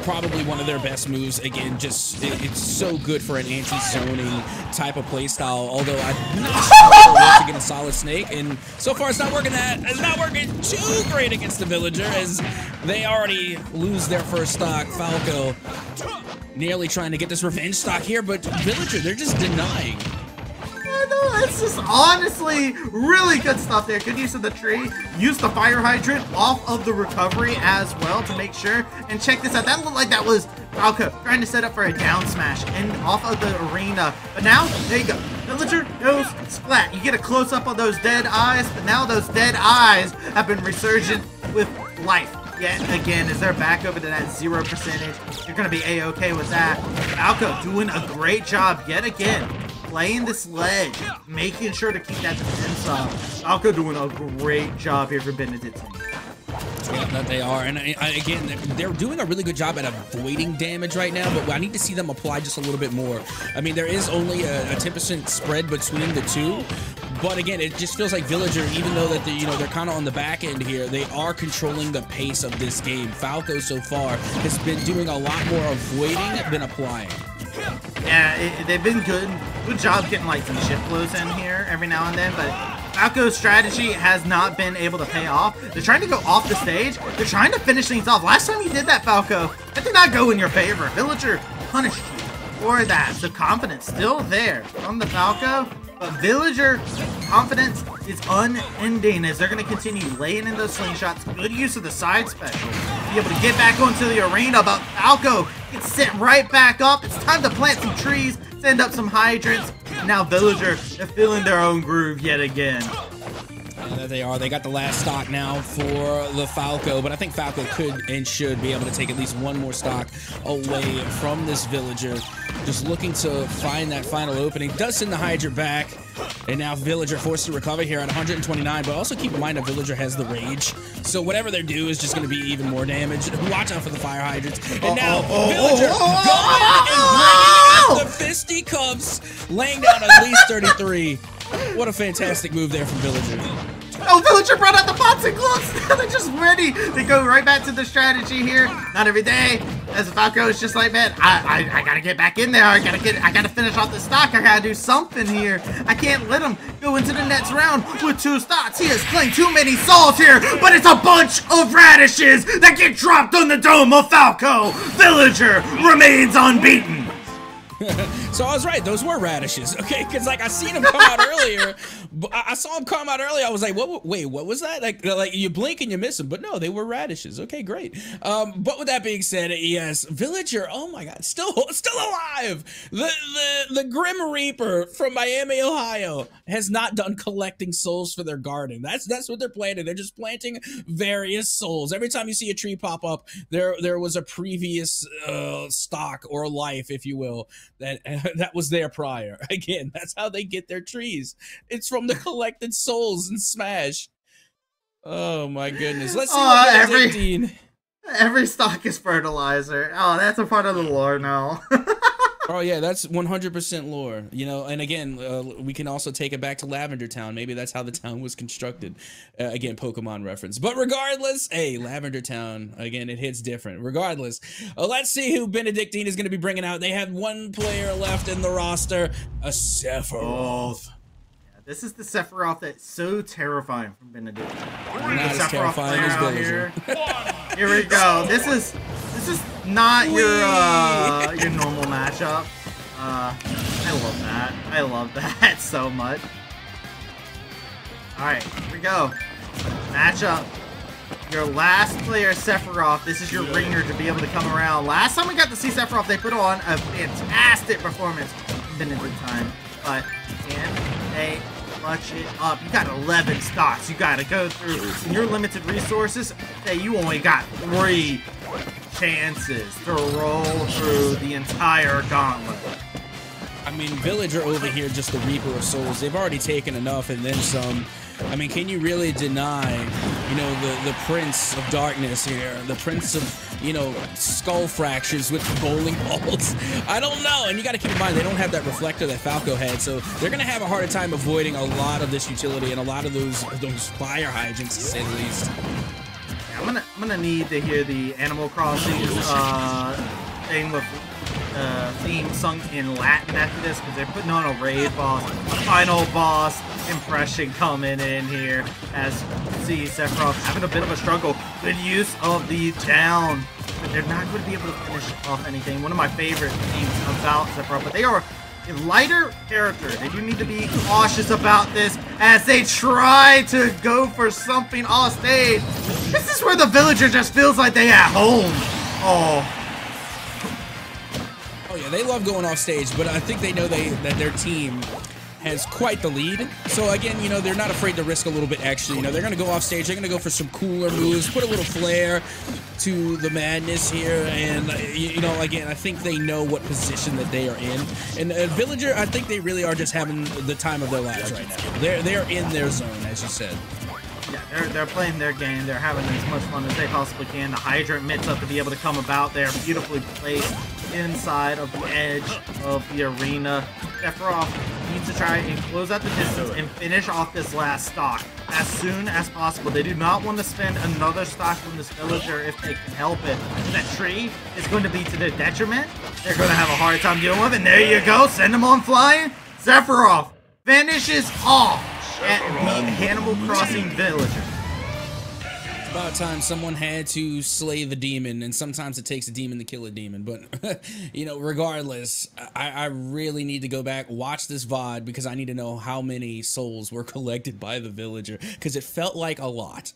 S2: probably one of their best moves. Again, just it's so good for an anti-zoning type of playstyle. Although I'm not sure if it works against a solid snake, and so far it's not working. It's not working too great against the villager, as they already lose their first stock. Falco nearly trying to get this revenge stock here, but villager, they're just denying.
S1: No, it's just honestly really good stuff there. Good use of the tree. Use the fire hydrant off of the recovery as well to make sure. And check this out. That looked like that was Falco trying to set up for a down smash and off of the arena. But now, there you go. Villager goes splat. You get a close up on those dead eyes, but now those dead eyes have been resurgent with life. Yet again, as they're back over to that 0%, you're going to be A-okay with that. Falco doing a great job yet again. Playing this ledge, making sure to keep that defense up. Falco doing a great job here for Benedictine.
S2: Yeah, that they are. And again, they're doing a really good job at avoiding damage right now, but I need to see them apply just a little bit more. I mean, there is only a 10% spread between the two, but again, it just feels like Villager, even though that they're kind of on the back end here, they are controlling the pace of this game. Falco so far has been doing a lot more avoiding than applying.
S1: Yeah, they've been good job getting like some shift blows in here every now and then, but Falco's strategy has not been able to pay off. They're trying to go off the stage. They're trying to finish things off. Last time you did that, Falco, that did not go in your favor. Villager punished you for that. So confidence still there from the Falco, but Villager confidence is unending as they're going to continue laying in those slingshots. Good use of the side special. Be able to get back onto the arena, but Falco gets sent right back up. It's time to plant some trees, send up some hydrants. Now Villager, they're feeling their own groove yet again.
S2: And there they are. They got the last stock now for the Falco, but I think Falco could and should be able to take at least one more stock away from this Villager. Just looking to find that final opening. Does send the Hydra back, and now Villager forced to recover here at 129, but also keep in mind that Villager has the Rage, so whatever they do is just going to be even more damage. Watch out for the fire hydrants. And now Villager going and bringing out the fisticuffs, laying down at least 33. What a fantastic move there from Villager.
S1: Oh, Villager brought out the pots and gloves. They're just ready. They go right back to the strategy here. Not every day. As Falco is just like, man, I gotta get back in there. I gotta finish off the stock. I gotta do something here. I can't let him go into the next round with 2 stocks. He has claimed too many souls here, but it's a bunch of radishes that get dropped on the dome of Falco. Villager remains unbeaten.
S2: So I was right, those were radishes, okay? Because like I seen him come out earlier, I saw him come out earlier. I was like, wait, what was that? Like you blink and you miss him, but no, they were radishes. Okay, great. But with that being said, yes, Villager, oh my God, still alive. The Grim Reaper from Miami, Ohio, has not done collecting souls for their garden. That's what they're planting. They're just planting various souls. Every time you see a tree pop up, there was a previous stock or life, if you will, that was there prior. Again, that's how they get their trees. It's from the collected souls in Smash. Oh my goodness. Let's see what
S1: every stock is fertilizer. Oh, that's a part of the lore now.
S2: Oh yeah, that's 100% lore. You know, and again, we can also take it back to Lavender Town. Maybe that's how the town was constructed. Again, Pokemon reference. But regardless, hey, Lavender Town, again, it hits different. Regardless, let's see who Benedictine is going to be bringing out. They have one player left in the roster, a Sephiroth.
S1: Yeah, this is the Sephiroth that's so terrifying from Benedictine.
S2: Not as terrifying as Villager.
S1: Here we go. This is not your normal matchup. I love that. I love that so much. Alright, here we go. Matchup. Your last player, Sephiroth. This is your ringer to be able to come around. Last time we got to see Sephiroth, they put on a fantastic performance in the time. But can they clutch it up? You got 11 stocks. You got to go through. In your limited resources, say you only got 3 chances to roll through the entire gauntlet.
S2: I mean, Villager over here, just the Reaper of Souls. They've already taken enough and then some. I mean, can you really deny, you know, the Prince of Darkness here, the Prince of, you know, skull fractures with bowling balls? I don't know. And you got to keep in mind, they don't have that reflector that Falco had, so they're going to have a harder time avoiding a lot of this utility and a lot of those fire hydrants, to say the least.
S1: I'm gonna need to hear the Animal Crossing thing with theme sung in Latin after this, because they're putting on a raid boss, a final boss impression coming in here. As you can see, Sephiroth having a bit of a struggle. Good use of the down, but they're not going to be able to finish off anything. One of my favorite themes about Sephiroth, but they are a lighter character. They do need to be cautious about this as they try to go for something off stage. This is where the villager just feels like they at home. Oh
S2: yeah, they love going off stage, but I think they know that their team has quite the lead. So again, you know, they're not afraid to risk a little bit extra. You know, they're going to go off stage. They're going to go for some cooler moves, put a little flair to the madness here. And, you know, again, I think they know what position that they are in. And Villager, I think they really are just having the time of their lives right now. They're in their zone, as you said.
S1: Yeah, they're playing their game. They're having as much fun as they possibly can. The hydrant mitts up to be able to come about there, beautifully placed inside of the edge of the arena. Sephiroth needs to try and close out the distance and finish off this last stock as soon as possible. They do not want to spend another stock on this villager if they can help it. That tree is going to be to their detriment. They're going to have a hard time dealing with it. And there you go. Send them on flying. Sephiroth finishes off at the Animal Crossing villager.
S2: It's about time someone had to slay the demon, and sometimes it takes a demon to kill a demon. But, you know, regardless, I really need to go back, watch this VOD, because I need to know how many souls were collected by the villager, because it felt like a lot.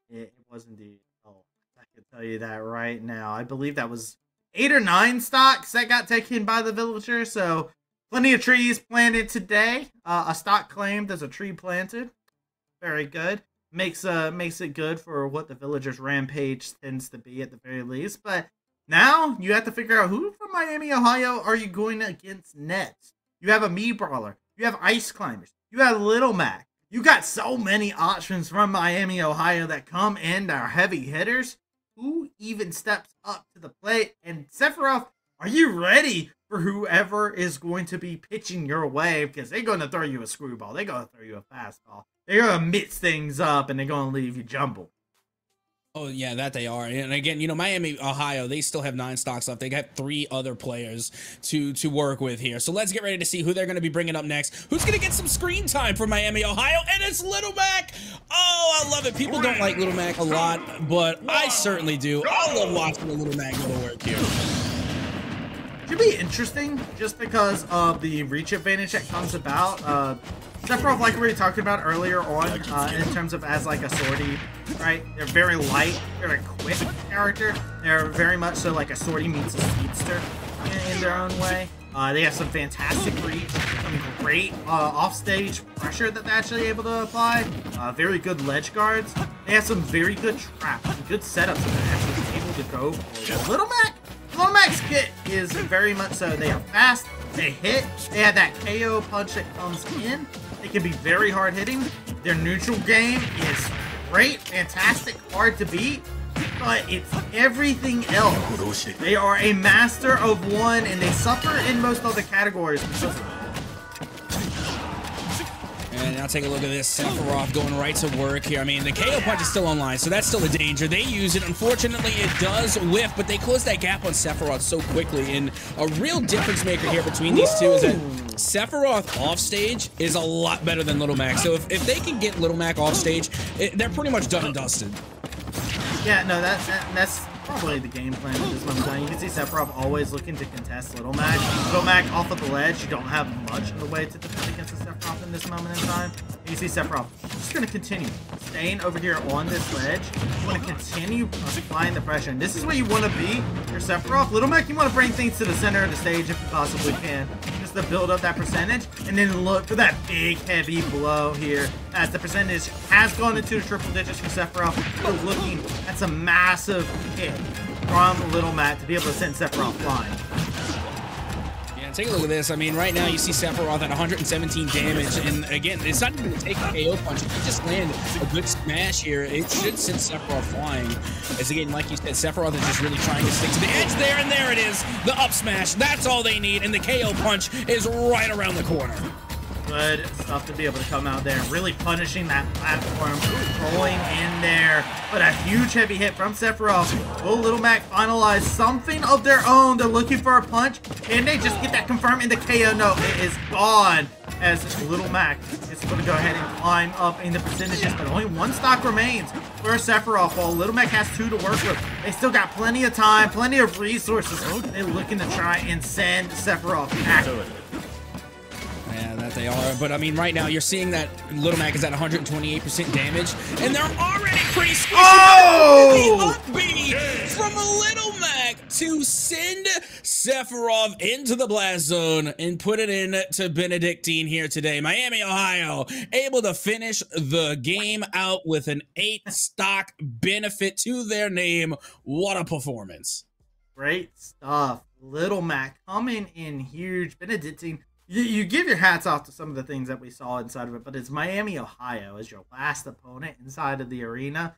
S1: It was indeed. Oh, I can tell you that right now. I believe that was 8 or 9 stocks that got taken by the villager, so plenty of trees planted today. A stock claimed as a tree planted. Very good. Makes it good for what the villager's rampage tends to be at the very least. But now you have to figure out who from Miami, Ohio are you going against next. You have a Mii Brawler. You have Ice Climbers. You have Little Mac. You got so many options from Miami, Ohio that come in that are heavy hitters. Who even steps up to the plate? And Sephiroth, are you ready for whoever is going to be pitching your way? Because they're going to throw you a screwball. They're going to throw you a fastball. They're going to mix things up, and they're going to leave you jumbled.
S2: Oh, yeah, that they are. And again, you know, Miami, Ohio, they still have 9 stocks left. They got 3 other players to work with here. So let's get ready to see who they're going to be bringing up next. Who's going to get some screen time for Miami, Ohio? And it's Little Mac. Oh, I love it. People don't like Little Mac a lot, but I certainly do. I love watching the Little Mac go to work here.
S1: Should be interesting just because of the reach advantage that comes about. Sephiroth, like we were talking about earlier on, in terms of as like a sortie, right? They're very light, they're a quick character. They're very much so like a sortie meets a speedster in their own way. They have some fantastic reach, some great offstage pressure that they're actually able to apply. Very good ledge guards. They have some very good traps, some good setups that they're actually able to go for. Little Mac's kit is very much so. They are fast, they hit, they have that KO punch that comes in. They can be very hard hitting. Their neutral game is great, fantastic, hard to beat, but it's everything else. They are a master of one, and they suffer in most other categories because of it.
S2: And now take a look at this, Sephiroth going right to work here. I mean, the KO punch is still online, so that's still a danger. They use it. Unfortunately, it does whiff, but they close that gap on Sephiroth so quickly. And a real difference maker here between these two is that Sephiroth offstage is a lot better than Little Mac. So if they can get Little Mac offstage, they're pretty much done and dusted.
S1: Yeah, no, that's probably the game plan at this moment in time. You can see Sephiroth always looking to contest Little Mac. Little Mac off of the ledge, you don't have much in the way to defend against the Sephiroth in this moment in time. You see Sephiroth just going to continue staying over here on this ledge. You want to continue applying the pressure. And this is where you want to be, your Sephiroth. Little Mac, you want to bring things to the center of the stage if you possibly can, just to build up that percentage. And then look for that big, heavy blow here, as the percentage has gone into the triple digits for Sephiroth. We're looking at some massive hit from Little Mac to be able to send Sephiroth flying.
S2: Yeah, Yeah, take a look at this. I mean, right now you see Sephiroth at 117 damage, and again, it's not even going to take a KO punch. If you just land a good smash here, it should send Sephiroth flying. As again, like you said, Sephiroth is just really trying to stick to the edge there, and there it is, the up smash. That's all they need, and the KO punch is right around the corner.
S1: Good stuff to be able to come out there and really punishing that platform, rolling in there. But a huge heavy hit from Sephiroth. Will Little Mac finalize something of their own? They're looking for a punch. Can they just get that confirmed in the KO? No, it is gone. As Little Mac is going to go ahead and climb up in the percentages, but only one stock remains for Sephiroth. While Little Mac has 2 to work with, they still got plenty of time, plenty of resources. They're looking to try and send Sephiroth back.
S2: Yeah, that they are. But I mean, right now you're seeing that Little Mac is at 128% damage, and they're already pretty squishy.
S1: Oh!
S2: The up B from Little Mac to send Sephiroth into the blast zone and put it in to Benedictine here today. Miami, Ohio, able to finish the game out with an 8 stock benefit to their name. What a performance.
S1: Great stuff. Little Mac coming in huge. Benedictine. You give your hats off to some of the things that we saw inside of it, but it's Miami, Ohio as your last opponent inside of the arena.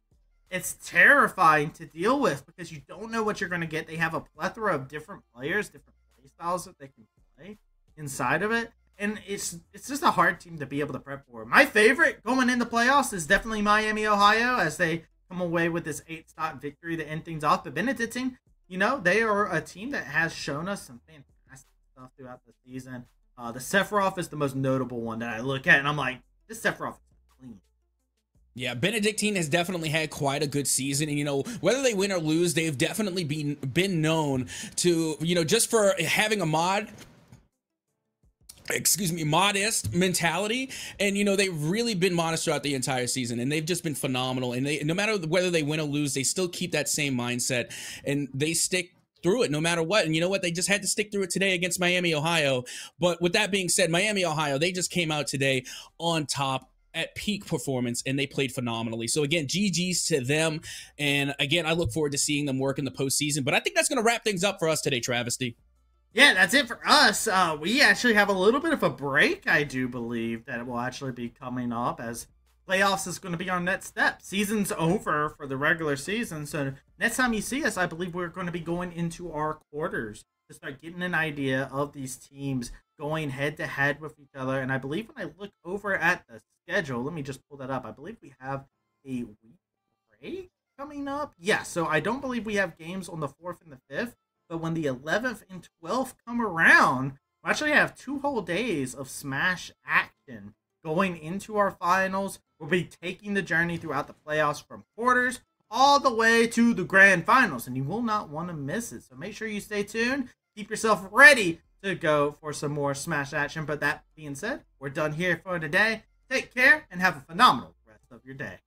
S1: It's terrifying to deal with because you don't know what you're going to get. They have a plethora of different players, different play styles that they can play inside of it. And it's just a hard team to be able to prep for. My favorite going into playoffs is definitely Miami, Ohio, as they come away with this 8-stock victory to end things off. But Benedictine, you know, they are a team that has shown us some fantastic stuff throughout the season. The Sephiroth is the most notable one that I look at, and I'm like, this Sephiroth is clean.
S2: Yeah, Benedictine has definitely had quite a good season, and you know, whether they win or lose, they've definitely been known to, you know, just for having a modest mentality, and you know, they've really been modest throughout the entire season, and they've just been phenomenal. And they, no matter whether they win or lose, they still keep that same mindset, and they stick through it no matter what. And you know what, they just had to stick through it today against Miami, Ohio. But with that being said, Miami, Ohio, they just came out today on top at peak performance, and they played phenomenally. So again, GG's to them, and again, I look forward to seeing them work in the postseason. But I think that's going to wrap things up for us today, Travesty.
S1: Yeah, that's it for us. We actually have a little bit of a break, I do believe, that will actually be coming up, as playoffs is going to be our next step. Season's over for the regular season, so next time you see us, I believe we're going to be going into our quarters to start getting an idea of these teams going head-to-head with each other. And I believe when I look over at the schedule, let me just pull that up, I believe we have a week break coming up. Yeah, so I don't believe we have games on the 4th and the 5th, but when the 11th and 12th come around, we actually have 2 whole days of Smash action going into our finals. We'll be taking the journey throughout the playoffs from quarters all the way to the grand finals, and you will not want to miss it. So make sure you stay tuned. Keep yourself ready to go for some more Smash action. But that being said, we're done here for today. Take care and have a phenomenal rest of your day.